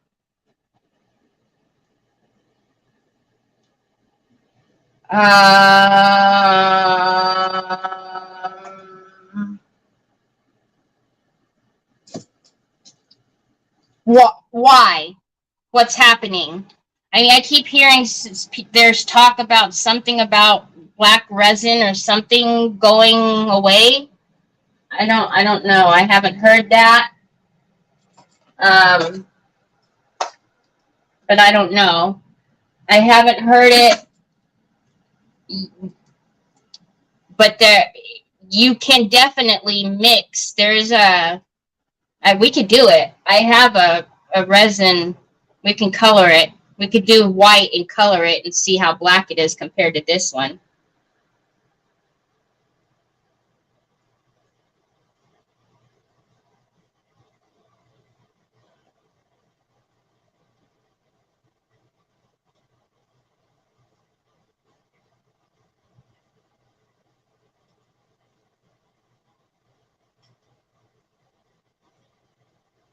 Why? What's happening? I mean, I keep hearing there's talk about something about black resin or something going away. I don't know. I haven't heard that. But I don't know. I haven't heard it. But you can definitely mix. There's we could do it. I have a resin. We can color it. We could do white and color it and see how black it is compared to this one.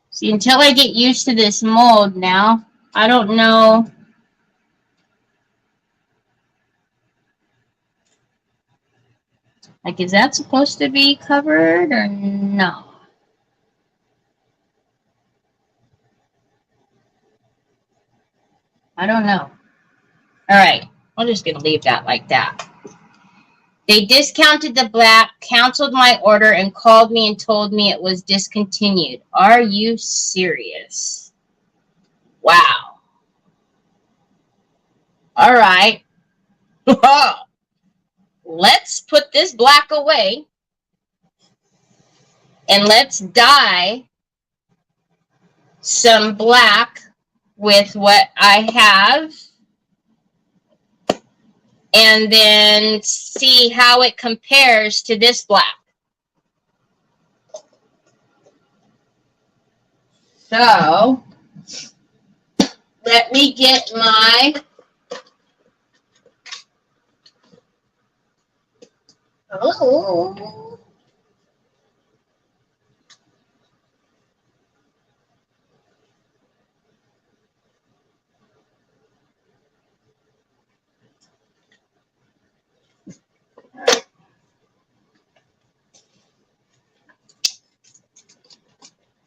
See, until I get used to this mold now, I don't know. Like, is that supposed to be covered or no? I don't know. All right, I'm just going to leave that like that. They discounted the black, canceled my order, and called me and told me it was discontinued. Are you serious? Wow. All right. Let's put this black away. And let's dye some black with what I have and then see how it compares to this black. So let me get my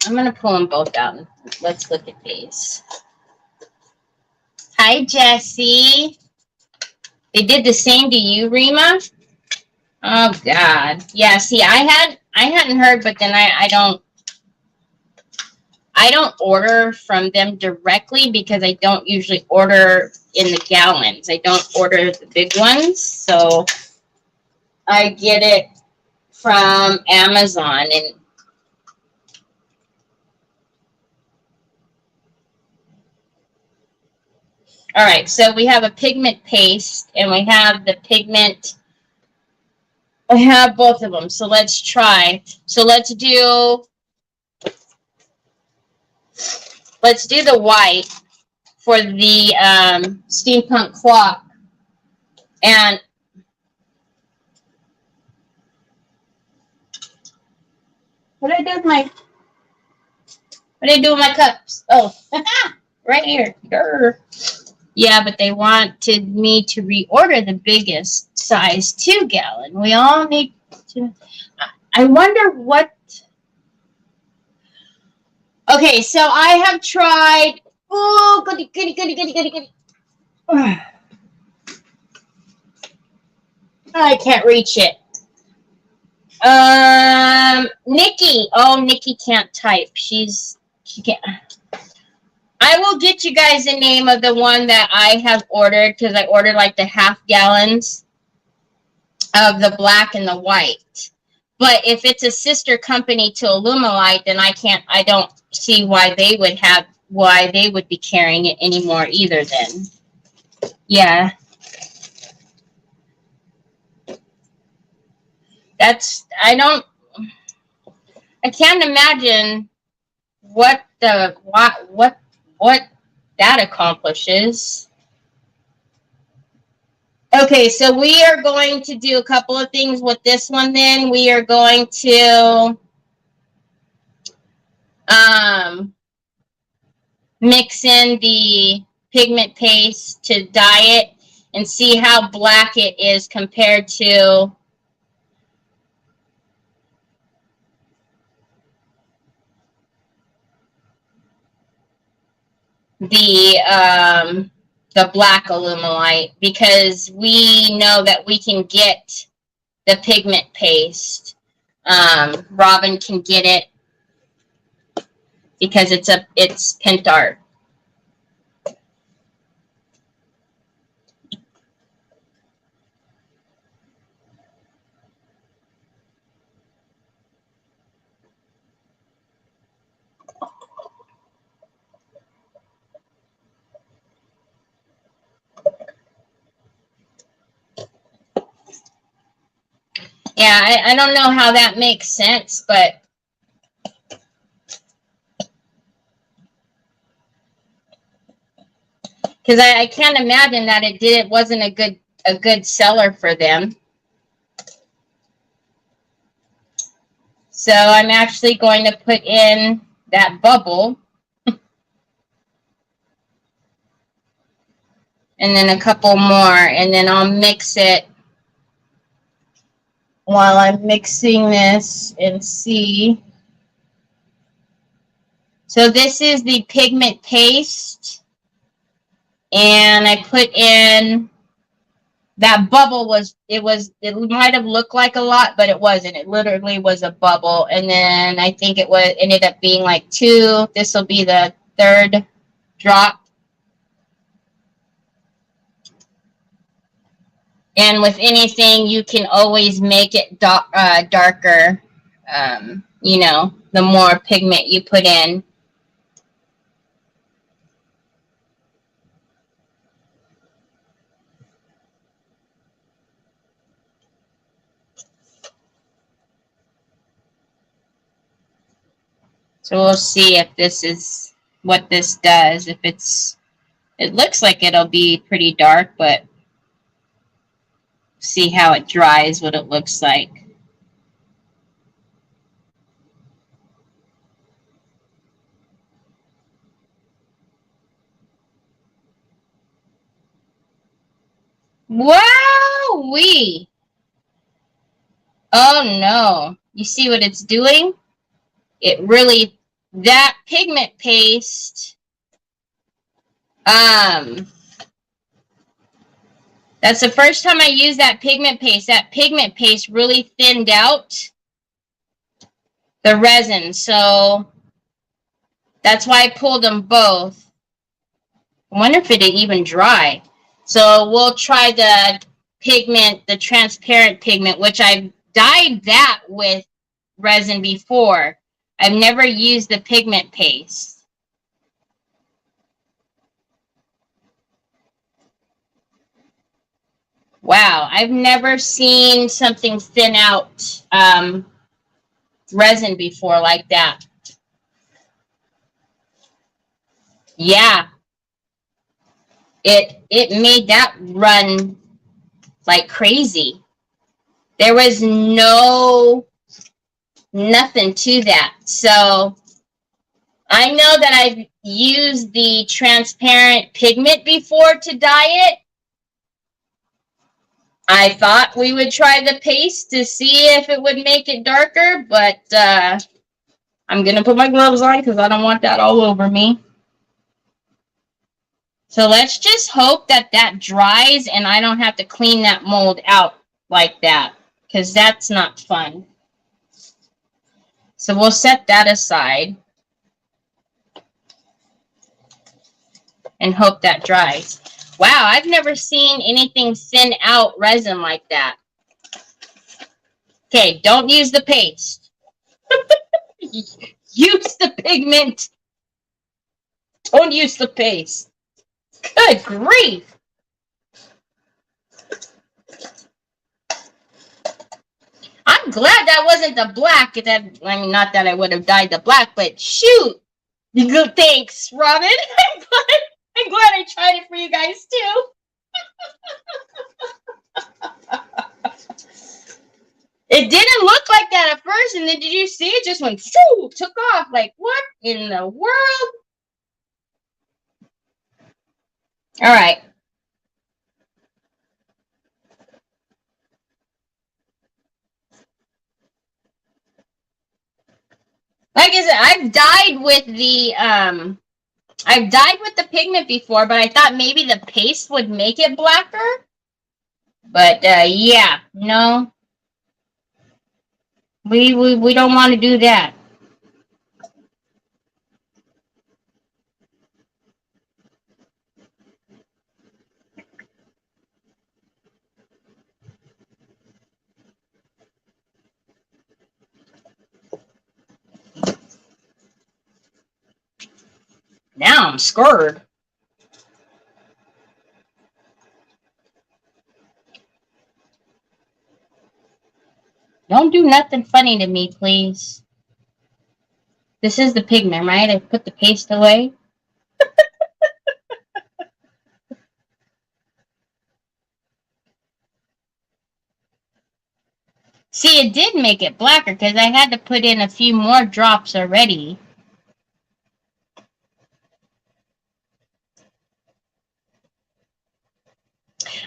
I'm going to pull them both out. Let's look at these. Hi, Jessie. They did the same to you, Rima? Oh, God. Yeah, see, I hadn't heard, but then I don't order from them directly because I don't usually order in the gallons. I don't order the big ones. So I get it from Amazon. And all right, so we have a pigment paste and we have the pigment. I have both of them. So let's try. So let's do the white for the steampunk clock. And what did I do with my cups? Oh, right here. Grr. Yeah, but they wanted me to reorder the biggest size 2-gallon. We all need to. I wonder what. Okay, so I have tried. Oh, goody. I can't reach it. Nikki. Oh, Nikki can't type. She can't. I will get you guys the name of the one that I have ordered because I ordered like the half-gallons of the black and the white. But if it's a sister company to Illumilite, then I don't see why they would be carrying it anymore either then. Yeah. I can't imagine what that accomplishes. Okay, so we are going to do a couple of things with this one then. We are going to mix in the pigment paste to dye it and see how black it is compared to the black Illumilite, because we know that we can get the pigment paste. Robin can get it because it's Pentart. Yeah, I don't know how that makes sense, but because I can't imagine that it wasn't a good seller for them. So I'm actually going to put in that bubble. And then a couple more, and then I'll mix it while I'm mixing this and see. So this is the pigment paste, and I put in that bubble. It might have looked like a lot, but it wasn't. It literally was a bubble, and then I think ended up being like 2. This will be the 3rd drop. And with anything, you can always make it darker, you know, the more pigment you put in. So we'll see if this is what this does. If it's, it looks like it'll be pretty dark, but see how it dries, what it looks like. Wow-wee! Oh no. You see what it's doing? It really, that pigment paste, that's the first time I used that pigment paste. That pigment paste really thinned out the resin. So that's why I pulled them both. I wonder if it'd even dry. So we'll try the pigment, the transparent pigment, which I've dyed that with resin before. I've never used the pigment paste. Wow, I've never seen something thin out resin before like that. Yeah, it made that run like crazy. There was nothing to that. So I know that I've used the transparent pigment before to dye it. I thought we would try the paste to see if it would make it darker, but I'm going to put my gloves on because I don't want that all over me. So let's just hope that that dries and I don't have to clean that mold out like that, because that's not fun. So we'll set that aside and hope that dries. Wow, I've never seen anything thin out resin like that. Okay, don't use the paste. Use the pigment. Don't use the paste. Good grief. I'm glad that wasn't the black. That, I mean, not that I would have dyed the black, but shoot. Good, thanks, Robin. I'm glad I tried it for you guys too. It didn't look like that at first, and then did you see it just went shoo, took off? Like, what in the world? All right. Like I said, I've dyed with the pigment before, but I thought maybe the paste would make it blacker. But yeah, no. We don't want to do that. Now I'm scared. Don't do nothing funny to me, please. This is the pigment, right? I put the paste away. See, it did make it blacker because I had to put in a few more drops already.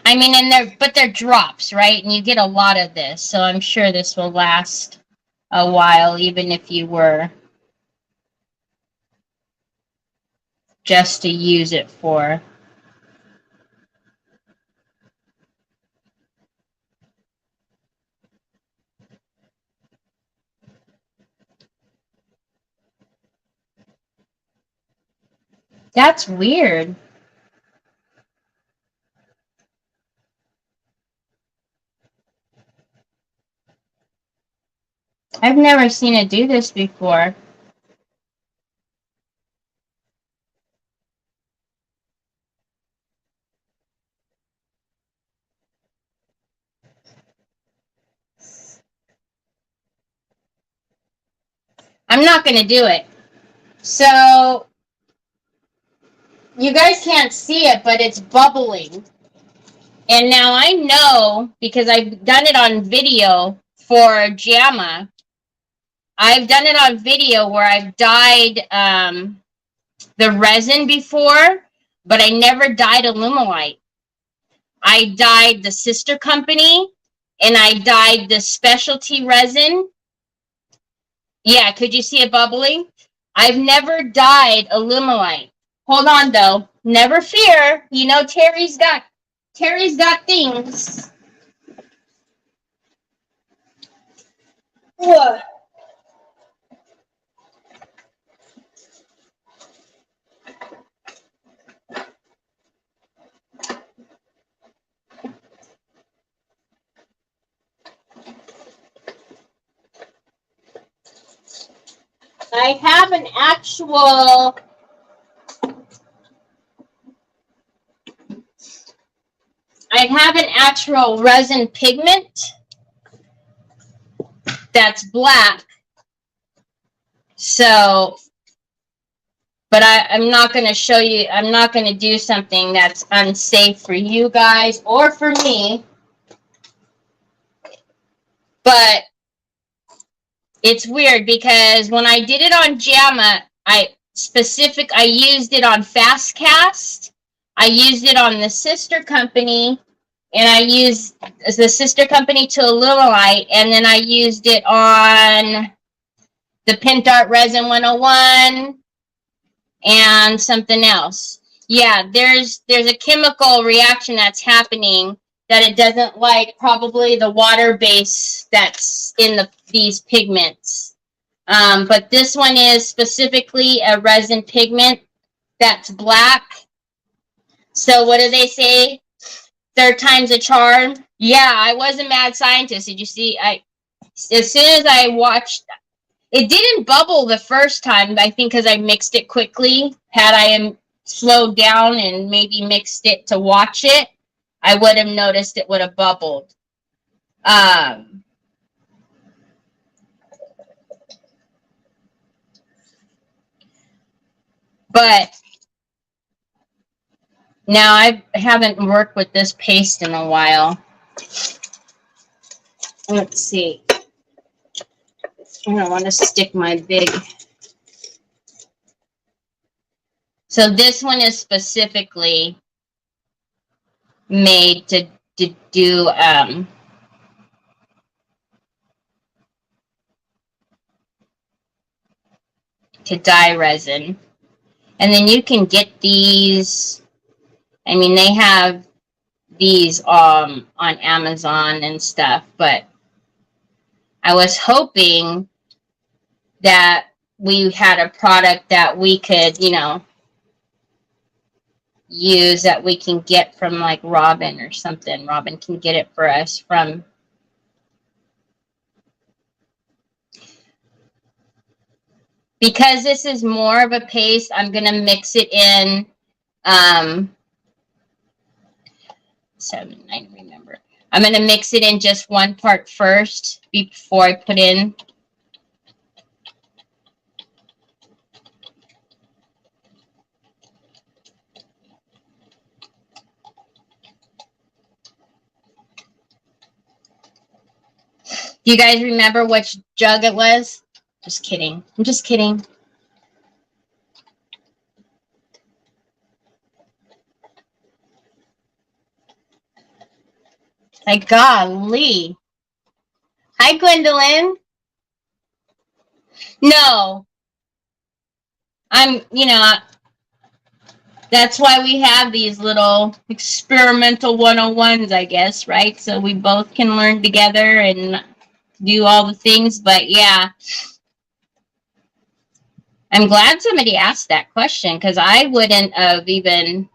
I mean, but they're drops, right? And you get a lot of this, so I'm sure this will last a while, even if you were just to use it for. That's weird. I've never seen it do this before. I'm not going to do it. So you guys can't see it, but it's bubbling. And now I know, because I've done it on video for JAMA, I've done it on video where I've dyed the resin before, but I never dyed Alumilite. I dyed the sister company, and I dyed the specialty resin. Yeah, could you see it bubbling? I've never dyed Alumilite. Hold on, though. Never fear. You know Terry's got things. Ugh. I have an actual resin pigment that's black. So, but I'm not going to show you, I'm not going to do something that's unsafe for you guys or for me. But it's weird because when I did it on JAMA, I used it on Fastcast. I used it on the sister company, and I used the sister company to Alumilite, and then I used it on the Pentart Resin 101 and something else. Yeah, there's a chemical reaction that's happening that it doesn't like, probably the water base that's in these pigments. But this one is specifically a resin pigment that's black. So what do they say? Third time's a charm. Yeah, I was a mad scientist. Did you see? As soon as I watched, it didn't bubble the first time, I think because I mixed it quickly. Had I slowed down and maybe mixed it to watch it, I would have noticed it would have bubbled. But now I haven't worked with this paste in a while. Let's see. I don't want to stick my big. So this one is specifically made to do to dye resin. And then you can get these. I mean, they have these on Amazon and stuff, but I was hoping that we had a product that we could, you know, use, that we can get from like Robin or something. Robin can get it for us from. Because this is more of a paste, I'm going to mix it in 7, I remember. I'm going to mix it in just one part first before I put in. Do you guys remember which jug it was? Just kidding. I'm just kidding. Like, golly. Hi, Gwendolyn. No. You know, that's why we have these little experimental 101s, I guess, right? So we both can learn together and do all the things. But yeah, I'm glad somebody asked that question, because I wouldn't have even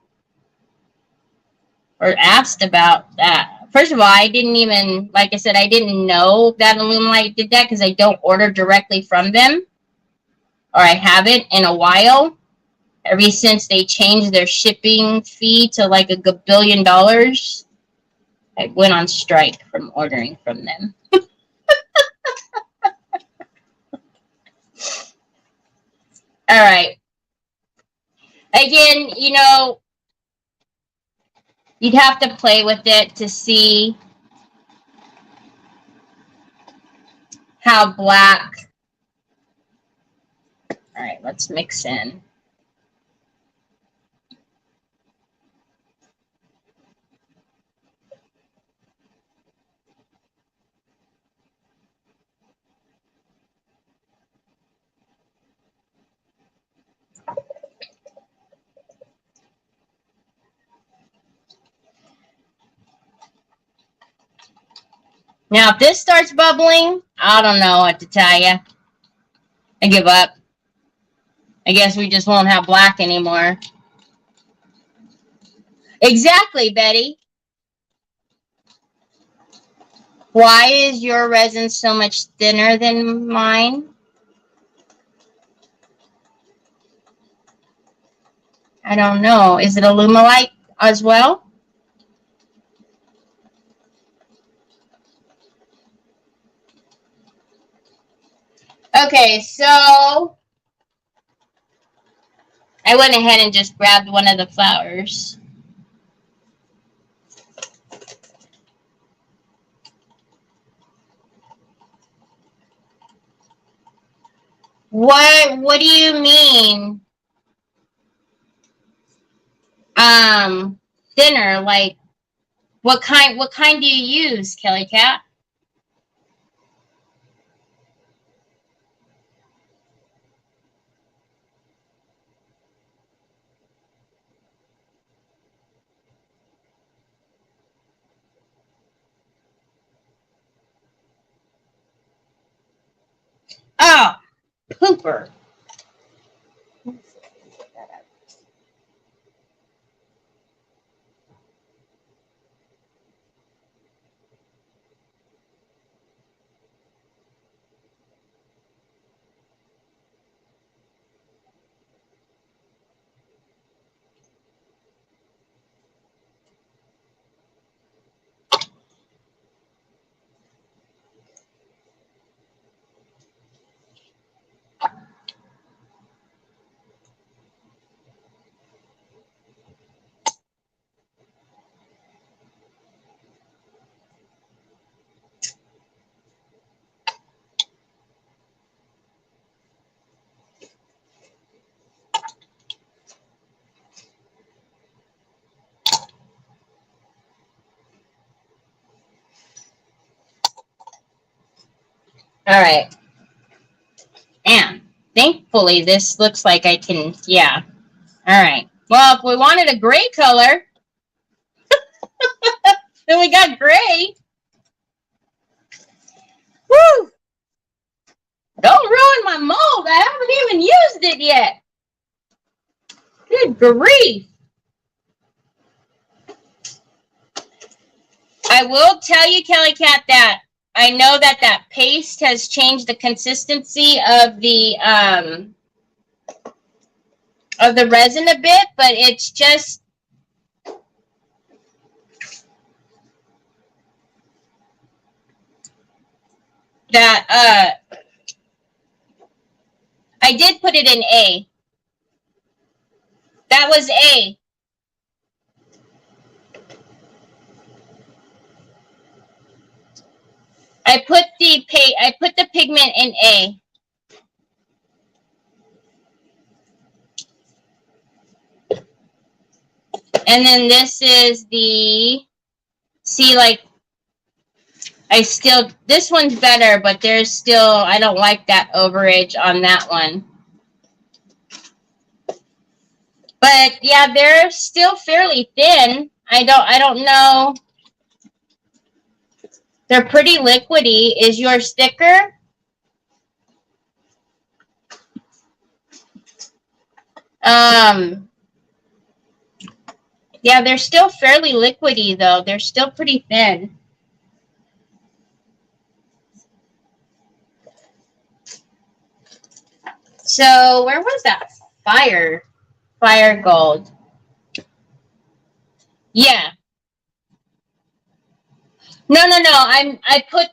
or asked about that. First of all, I didn't even, like I said, I didn't know that Alumilite did that because I don't order directly from them, or I haven't in a while. Ever since they changed their shipping fee to like $1 billion, I went on strike from ordering from them. All right. Again, you know, you'd have to play with it to see how black. All right, let's mix in. Now, if this starts bubbling, I don't know what to tell you. I give up. I guess we just won't have black anymore. Exactly, Betty. Why is your resin so much thinner than mine? I don't know. Is it Alumilite as well? Okay, so I went ahead and just grabbed one of the flowers. What do you mean? Thinner, like what kind do you use, Kelly Cat? Oh, pooper. All right. And thankfully, this looks like I can, yeah. All right. Well, if we wanted a gray color, then we got gray. Woo! Don't ruin my mold. I haven't even used it yet. Good grief. I will tell you, Kelly Cat, that I know that that paste has changed the consistency of the resin a bit, but it's just that I did put it in A. That was A. I put the pigment in A. And then this is the, see, like, this one's better, but there's still, I don't like that overage on that one. But yeah, they're still fairly thin. I don't know. They're pretty liquidy. Is yours thicker? Yeah, they're still fairly liquidy though. They're still pretty thin. So where was that fire gold? Yeah. No. I put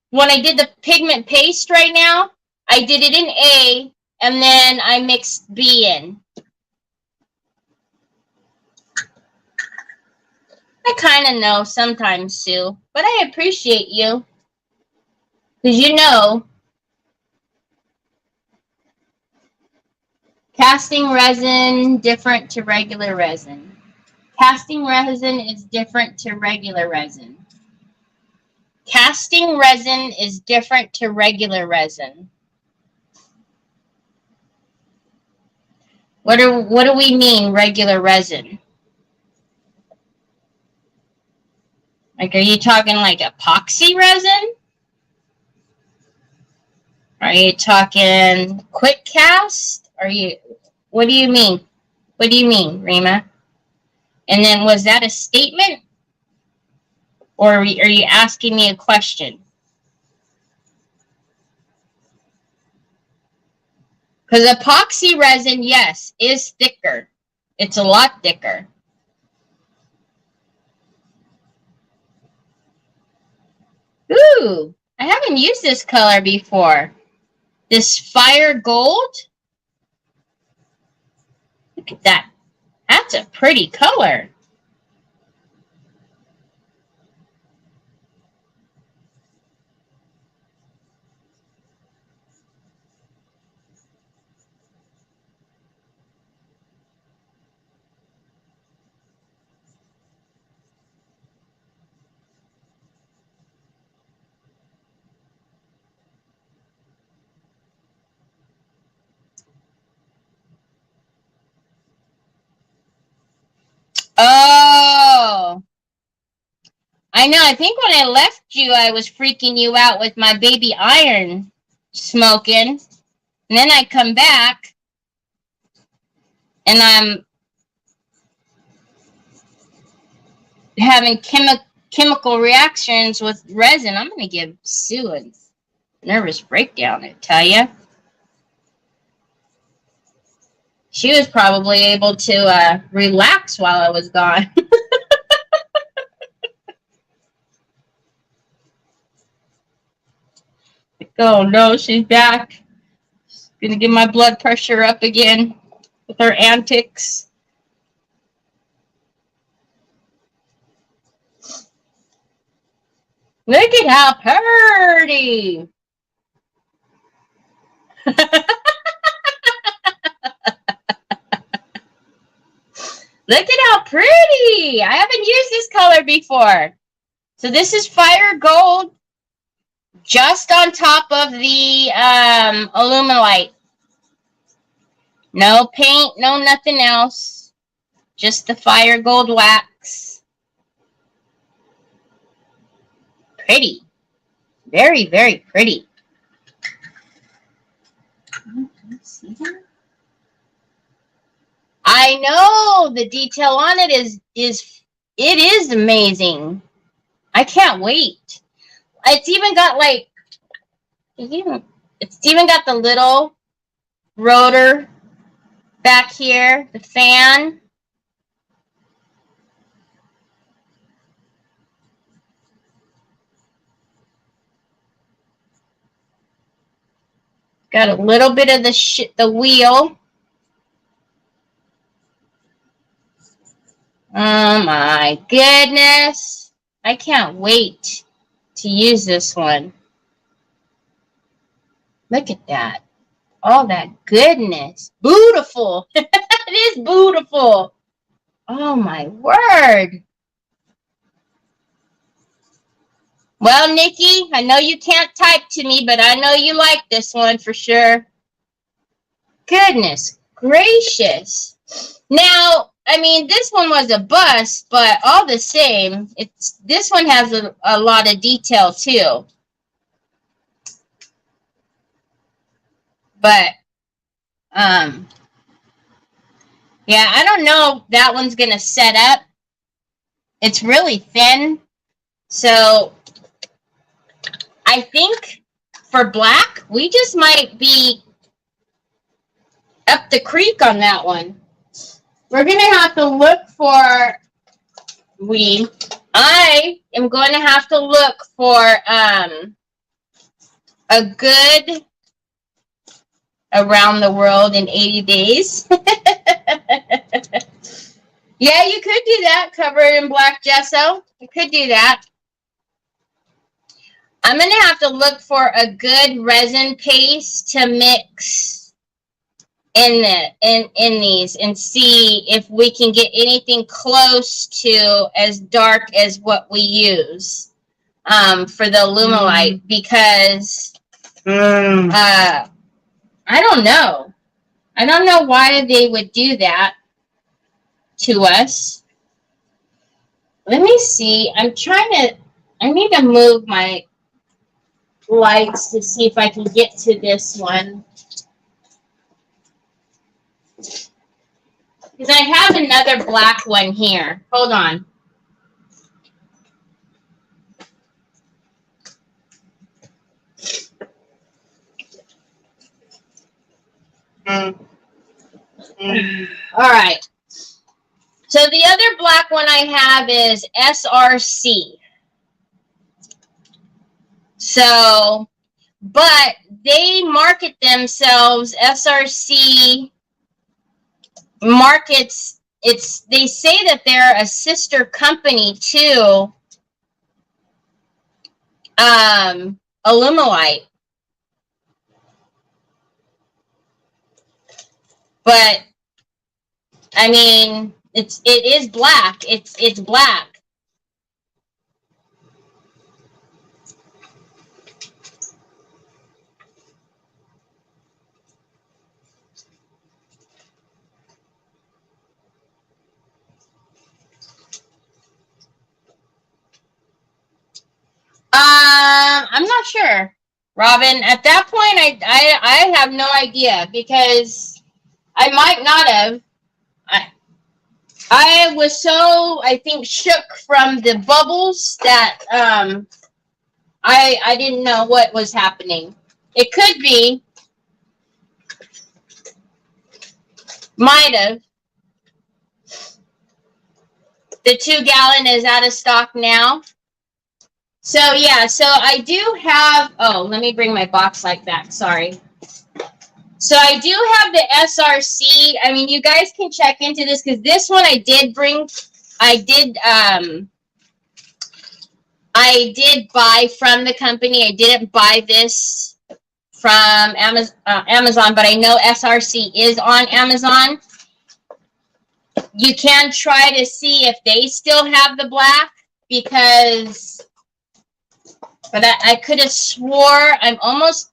when I did the pigment paste right now, I did it in A, and then I mixed B in. I kind of know sometimes, Sue, but I appreciate you. Because you know, casting resin different to regular resin. Casting resin is different to regular resin. Casting resin is different to regular resin. What do we mean, regular resin? Like, are you talking like epoxy resin? Are you talking quick cast? What do you mean? What do you mean, Rima? And then was that a statement? Or are you asking me a question? Because epoxy resin, yes, is thicker. It's a lot thicker. Ooh, I haven't used this color before. This fire gold. Look at that. That's a pretty color. Oh, I know. I think when I left you, I was freaking you out with my baby iron smoking. And then I come back and I'm having chemical reactions with resin. I'm going to give Sue a nervous breakdown, I tell you. She was probably able to relax while I was gone. Oh no, she's back. She's gonna get my blood pressure up again with her antics. Look at how pretty. Look at how pretty. I haven't used this color before. So this is fire gold, just on top of the Illuminite. No paint, no nothing else. Just the fire gold wax. Pretty. Very, very pretty. See that? I know the detail on it is amazing. I can't wait. It's even got like it's even got the little rotor back here, the fan. Got a little bit of the wheel. Oh my goodness. I can't wait to use this one. Look at that. All that goodness. Beautiful. It is beautiful. Oh my word. Well, Nikki, I know you can't type to me, but I know you like this one for sure. Goodness gracious. Now, I mean, this one was a bust, but all the same, this one has a lot of detail too. But, yeah, I don't know if that one's going to set up. It's really thin. So, I think for black, we just might be up the creek on that one. We're going to have to look for, I am going to have to look for a good around the world in 80 days. Yeah, you could do that. Cover it in black gesso. You could do that. I'm going to have to look for a good resin paste to mix in these and see if we can get anything close to as dark as what we use for the Alumilite, because I don't know. I don't know why they would do that to us. Let me see. I need to move my lights to see if I can get to this one. Because I have another black one here. Hold on. All right. So the other black one I have is SRC. So, but they market themselves, SRC markets, they say that they're a sister company to Alumilite. But I mean, it is black. It's black. I'm not sure, Robin. At that point, I have no idea, because I might not have. I was so, I think, shook from the bubbles that I didn't know what was happening. It could be, might have. The 2-gallon is out of stock now. So yeah, so I do have, oh, let me bring my box light back, sorry. So I do have the SRC. I mean, you guys can check into this, because this one I did buy from the company. I didn't buy this from Amazon, but I know SRC is on Amazon. You can try to see if they still have the black, because, but I could have swore, I'm almost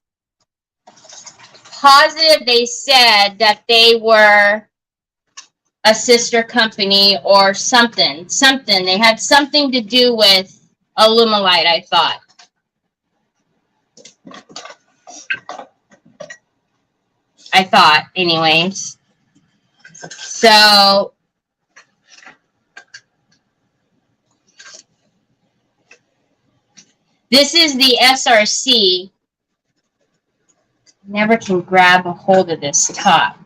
positive they said that they were a sister company or something. They had something to do with Alumilite, I thought. Anyways. So this is the SRC. Never can grab a hold of this top.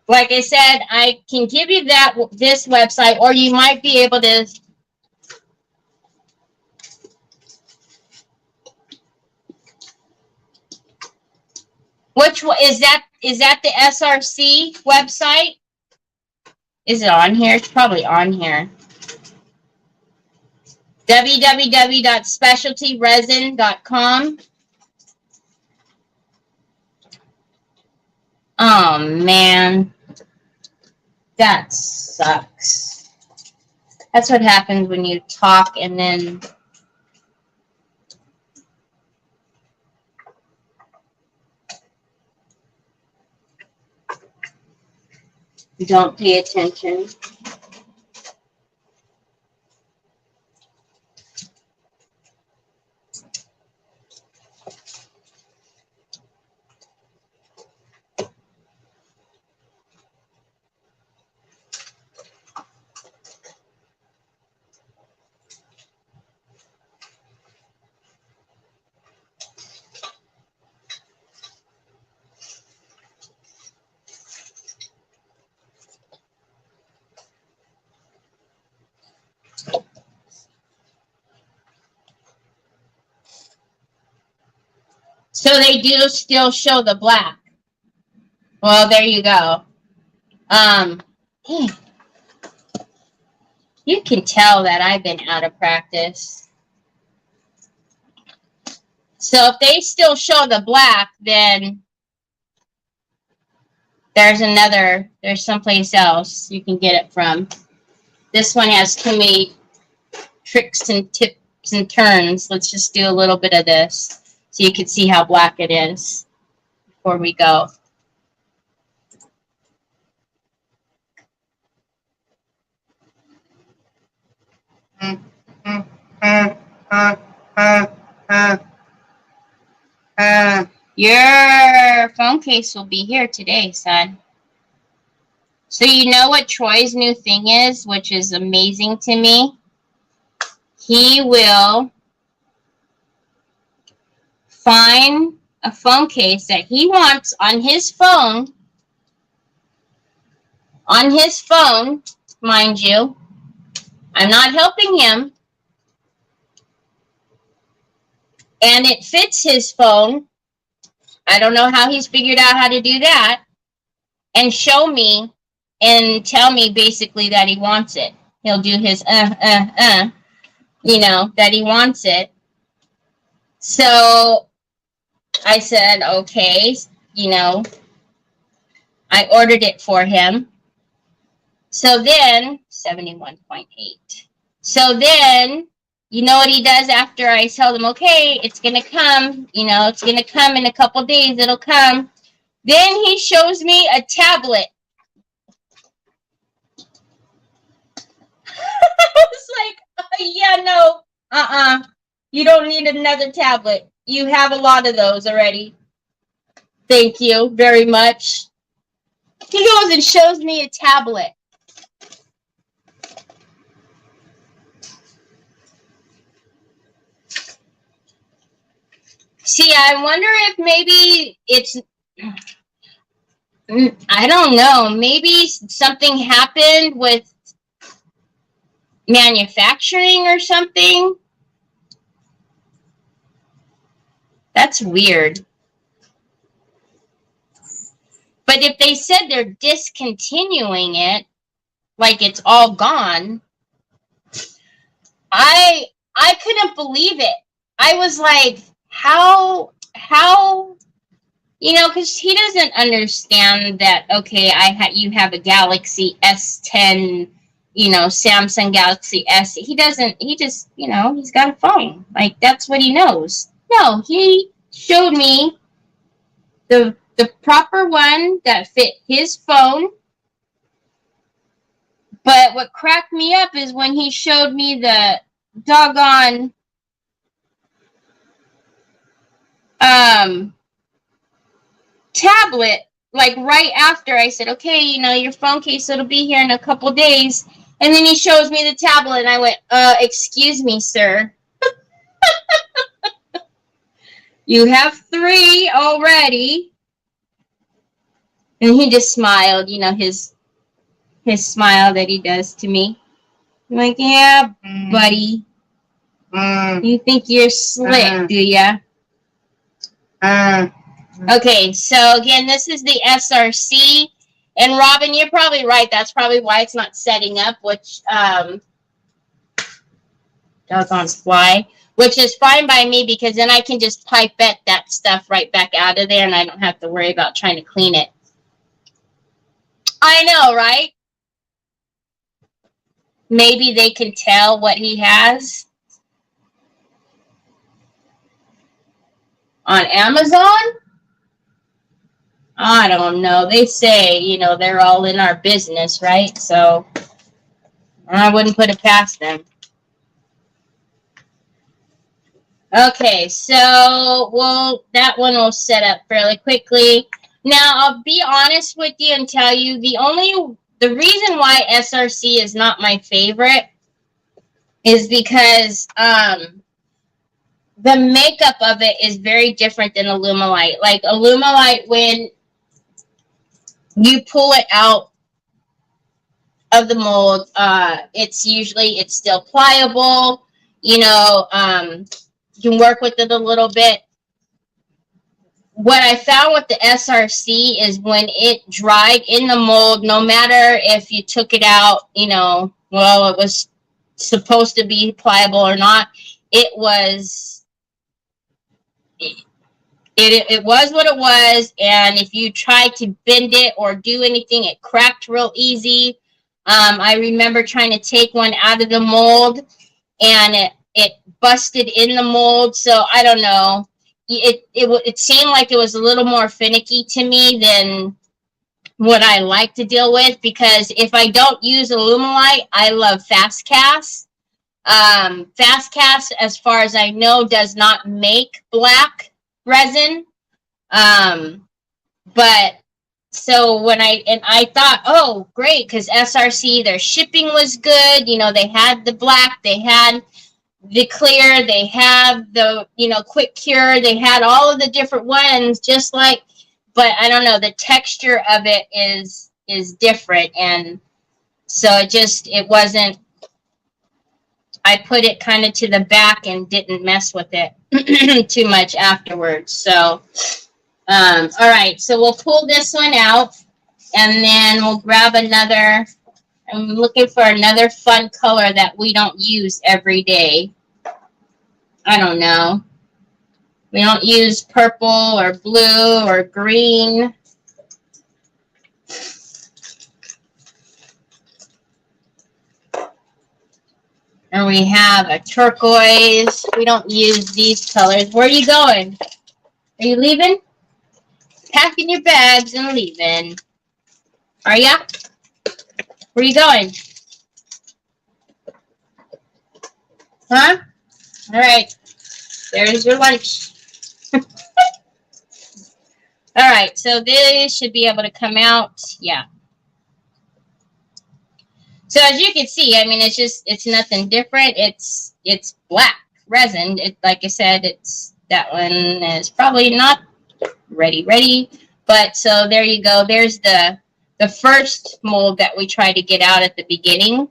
Like I said, I can give you this website, or you might be able to. Which one is that? Is that the SRC website? Is it on here? It's probably on here. www.specialtyresin.com. Oh man, that sucks. That's what happens when you talk and then you don't pay attention. So they do still show the black. Well, there you go. You can tell that I've been out of practice. So if they still show the black, then there's someplace else you can get it from. This one has too many tricks and tips and turns. Let's just do a little bit of this so you can see how black it is before we go. Your phone case will be here today, son. So you know what Troy's new thing is, which is amazing to me? He will find a phone case that he wants on his phone, mind you. I'm not helping him. And it fits his phone. I don't know how he's figured out how to do that. And show me and tell me basically that he wants it. He'll do his you know, that he wants it. So I said, okay, you know, I ordered it for him. So then, 71.8. So then, you know what he does after I tell him, okay, it's going to come, you know, it's going to come in a couple days, it'll come. Then he shows me a tablet. I was like, yeah, no, you don't need another tablet. You have a lot of those already. Thank you very much. He goes and shows me a tablet. See, I wonder if maybe it's, I don't know, maybe something happened with manufacturing or something. That's weird. But if they said they're discontinuing it, like it's all gone, I couldn't believe it. I was like, how, you know, because he doesn't understand that, okay, you have a Galaxy S10, you know, Samsung Galaxy S. He just, you know, he's got a phone. Like, that's what he knows. No, he showed me the proper one that fit his phone. But what cracked me up is when he showed me the doggone tablet, like right after I said, okay, you know, your phone case, it'll be here in a couple days. And then he shows me the tablet and I went, excuse me, sir. You have 3 already. And he just smiled, you know, his smile that he does to me. I'm like, yeah, buddy. You think you're slick, do ya? Okay, so again, this is the SRC. And Robin, you're probably right. That's probably why it's not setting up, which, doggone fly, which is fine by me because then I can just pipette that stuff right back out of there and I don't have to worry about trying to clean it. I know, right? Maybe they can tell what he has on Amazon. I don't know. They say, you know, they're all in our business, right? So I wouldn't put it past them. Okay, so that one will set up fairly quickly. Now, I'll be honest with you and tell you the reason why SRC is not my favorite is because the makeup of it is very different than Alumilite. Like Alumilite, when you pull it out of the mold, it's still pliable. You know, you can work with it a little bit. what I found with the SRC is when it dried in the mold, no matter if you took it out, you know, well, it was supposed to be pliable or not, it was it was what it was. And if you tried to bend it or do anything, it cracked real easy. I remember trying to take one out of the mold, and it busted in the mold. So I don't know. It seemed like it was a little more finicky to me than what I like to deal with, because if I don't use Alumilite, I love Fast Cast. Fast Cast, as far as I know, does not make black resin. But so when I thought, oh, great, because SRC, their shipping was good. You know, they had the black, they had the clear, they have the, you know, quick cure, they had all of the different ones, just like, but I don't know, the texture of it is different. And so it wasn't, I put it kind of to the back and didn't mess with it too much afterwards. So all right, so we'll pull this one out, and then we'll grab another. I'm looking for another fun color that we don't use every day. I don't know. We don't use purple or blue or green. Or we have a turquoise. We don't use these colors. Where are you going? Are you leaving? Packing your bags and leaving. Are ya? Where are you going? Huh? All right. There's your lunch. All right. So this should be able to come out. Yeah. So as you can see, I mean, it's nothing different. It's black resin. Like I said, that one is probably not ready. But so there you go. There's the first mold that we try to get out at the beginning.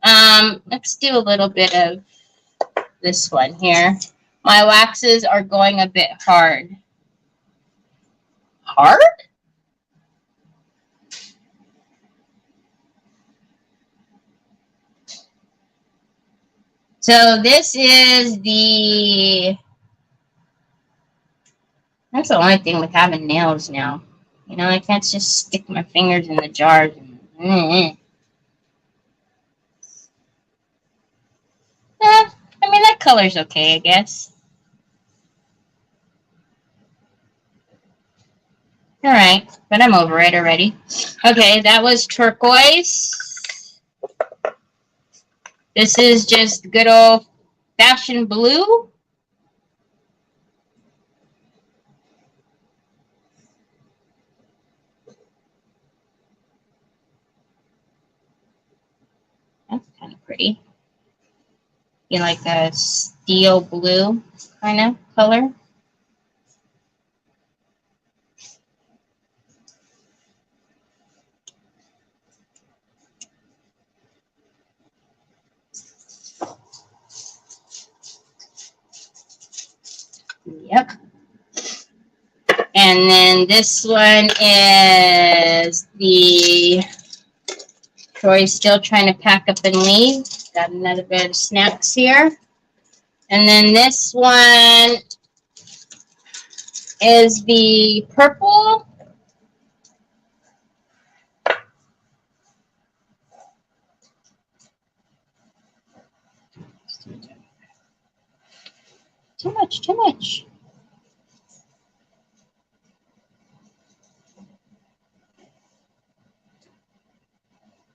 Let's do a little bit of this one here. My waxes are going a bit hard. Hard? So this is that's the only thing with having nails now. You know, I can't just stick my fingers in the jars. I mean, that color's okay, I guess. All right, but I'm over it already. Okay, that was turquoise. This is just good old-fashioned blue. That's kind of pretty. You like a steel blue kind of color. Yep. And then this one is Troy's still trying to pack up and leave. Got another bit of snacks here. And then this one is the purple. Too much.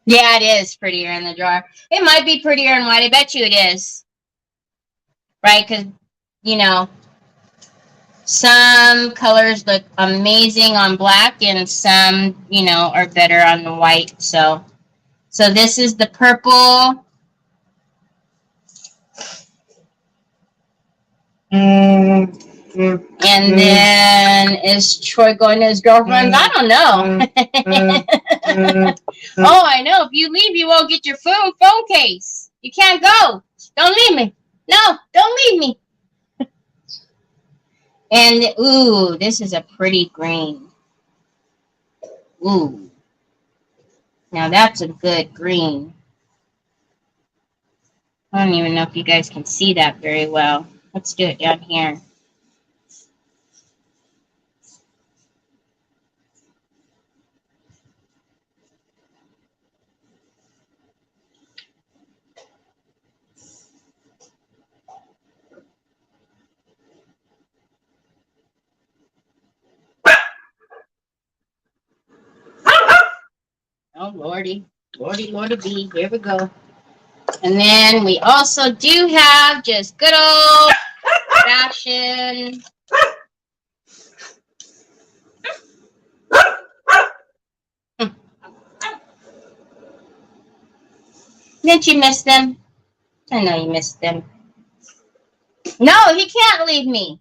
Yeah, it is prettier in the jar. It might be prettier in white. I bet you it is. Right? Because, you know, some colors look amazing on black and some, you know, are better on the white. So this is the purple. And then is Troy going to his girlfriend's? I don't know. Oh, I know. If you leave, you won't get your phone case. You can't go. Don't leave me. No, don't leave me. And, ooh, this is a pretty green. Ooh. Now that's a good green. I don't even know if you guys can see that very well. Let's do it down here. Oh, Lordy. Lordy, Lordy B. Here we go. And then we also do have just good old fashioned. Didn't you miss them? I know you missed them. No, he can't leave me.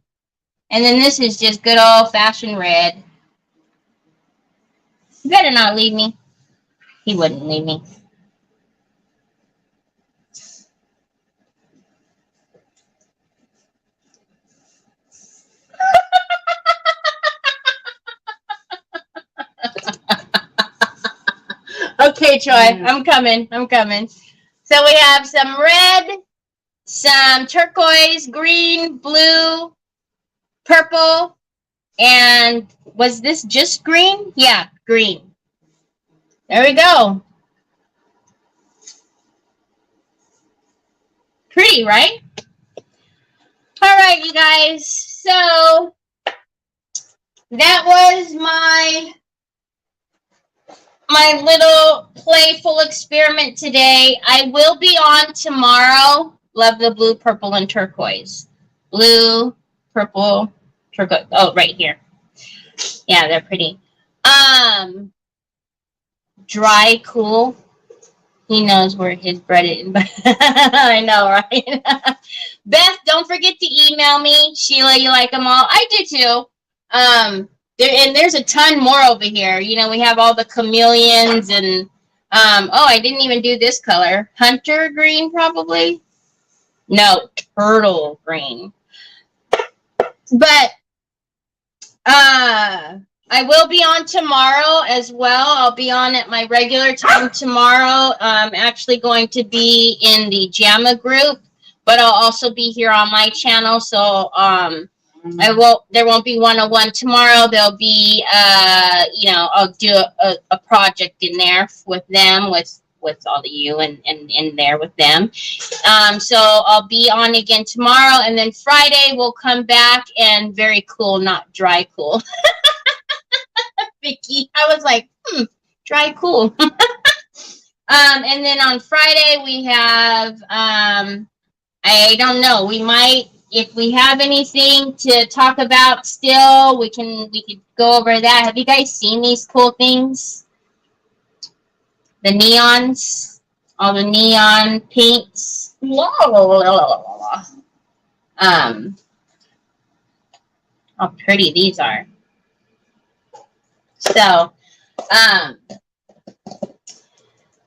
And then this is just good old fashioned red. You better not leave me. He wouldn't leave me. Okay, Troy, I'm coming. I'm coming. So we have some red, some turquoise, green, blue, purple, and was this just green? Yeah, green. There we go. Pretty, right? All right, you guys. So that was my little playful experiment today. I will be on tomorrow. Love the blue, purple, and turquoise. Blue, purple, turquoise. Oh, right here. Yeah, they're pretty. Dry, cool. He knows where his bread is. I know, right? Beth, don't forget to email me. Sheila, you like them all? I do too. There's a ton more over here. You know, we have all the chameleons and oh, I didn't even do this color. Hunter green, probably. No, turtle green. But I will be on tomorrow as well. I'll be on at my regular time tomorrow. I'm actually going to be in the JAMA group, but I'll also be here on my channel. So there won't be 101 tomorrow. There'll be you know, I'll do a project in there with them, with all of you and in there with them. So I'll be on again tomorrow, and then Friday we'll come back and very cool, not dry cool. Vicky, I was like, dry cool. And then on Friday we have I don't know, we might, if we have anything to talk about still, we could go over that. Have you guys seen these cool things? The neons, all the neon paints. How pretty these are.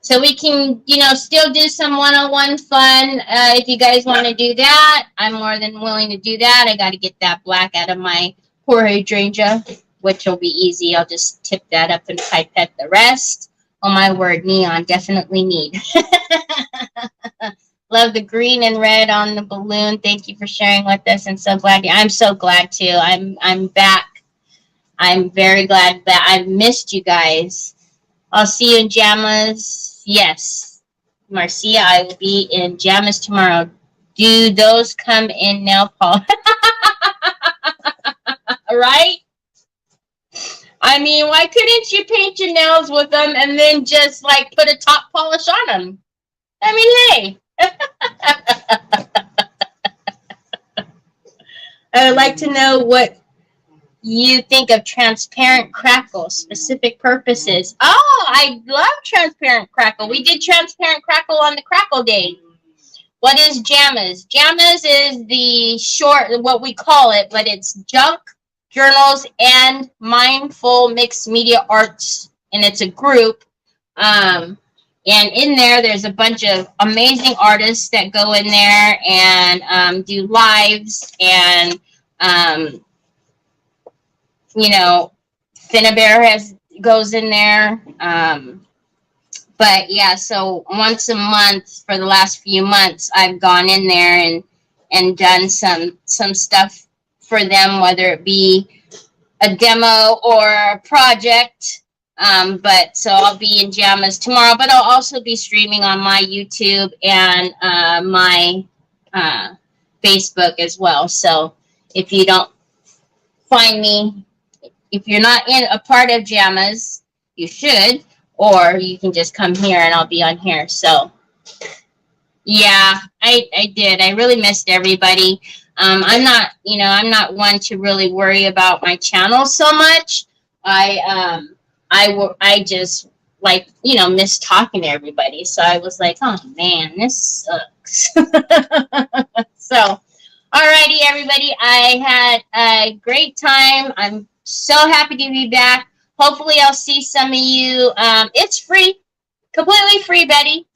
So we can, you know, still do some 101 fun. If you guys want to do that, I'm more than willing to do that. I got to get that black out of my poor hydrangea, which will be easy. I'll just tip that up and pipette the rest. Oh my word, neon, definitely need. Love the green and red on the balloon. Thank you for sharing with us. I'm so glad. I'm so glad too. I'm back. I'm very glad that I've missed you guys. I'll see you in JAMAs. Yes. Marcia, I will be in JAMAs tomorrow. Do those come in nail polish? Right? I mean, why couldn't you paint your nails with them and then just like put a top polish on them? I mean, hey. I would like to know what you think of transparent crackle, specific purposes. Oh, I love transparent crackle. We did transparent crackle on the crackle day. What is JAMAs? JAMAs is the short, what we call it, but it's junk journals and mindful mixed media arts, and it's a group. And in there, there's a bunch of amazing artists that go in there and do lives and you know, Finnabear goes in there. But yeah, so once a month for the last few months, I've gone in there and done some stuff for them, whether it be a demo or a project. But so I'll be in Jammas tomorrow, but I'll also be streaming on my YouTube and my Facebook as well. So if you don't find me, if you're not in a part of Jammas, you should, or you can just come here and I'll be on here. So yeah, I did. I really missed everybody. I'm not, I'm not one to really worry about my channel so much. I just like, miss talking to everybody. So I was like, oh man, this sucks. So, alrighty, everybody. I had a great time. I'm so happy to be back. Hopefully I'll see some of you. It's free, completely free, Betty.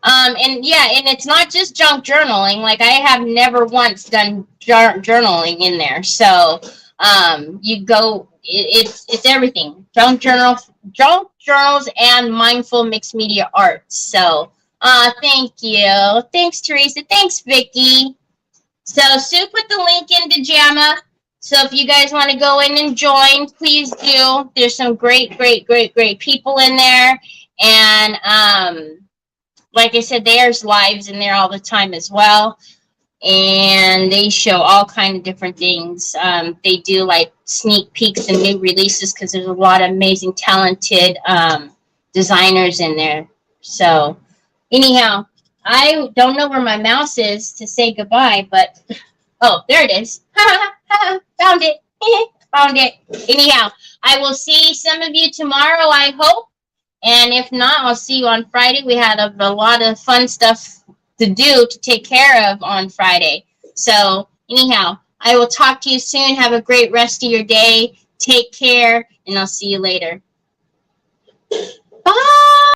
And yeah, and it's not just junk journaling. Like I have never once done journaling in there. So you go, it's everything. Junk journals, and mindful mixed media arts. So thank you. Thanks, Teresa. Thanks, Vicky. So Sue put the link into JAMA. So if you guys want to go in and join, please do. There's some great people in there. And like I said, there's lives in there all the time as well. And they show all kind of different things. They do like sneak peeks and new releases because there's a lot of amazing, talented designers in there. So anyhow, I don't know where my mouse is to say goodbye, but oh, there it is. Found it. Found it. Anyhow, I will see some of you tomorrow, I hope. And if not, I'll see you on Friday. We had a lot of fun stuff to do, to take care of on Friday. So anyhow, I will talk to you soon. Have a great rest of your day. Take care, and I'll see you later. Bye.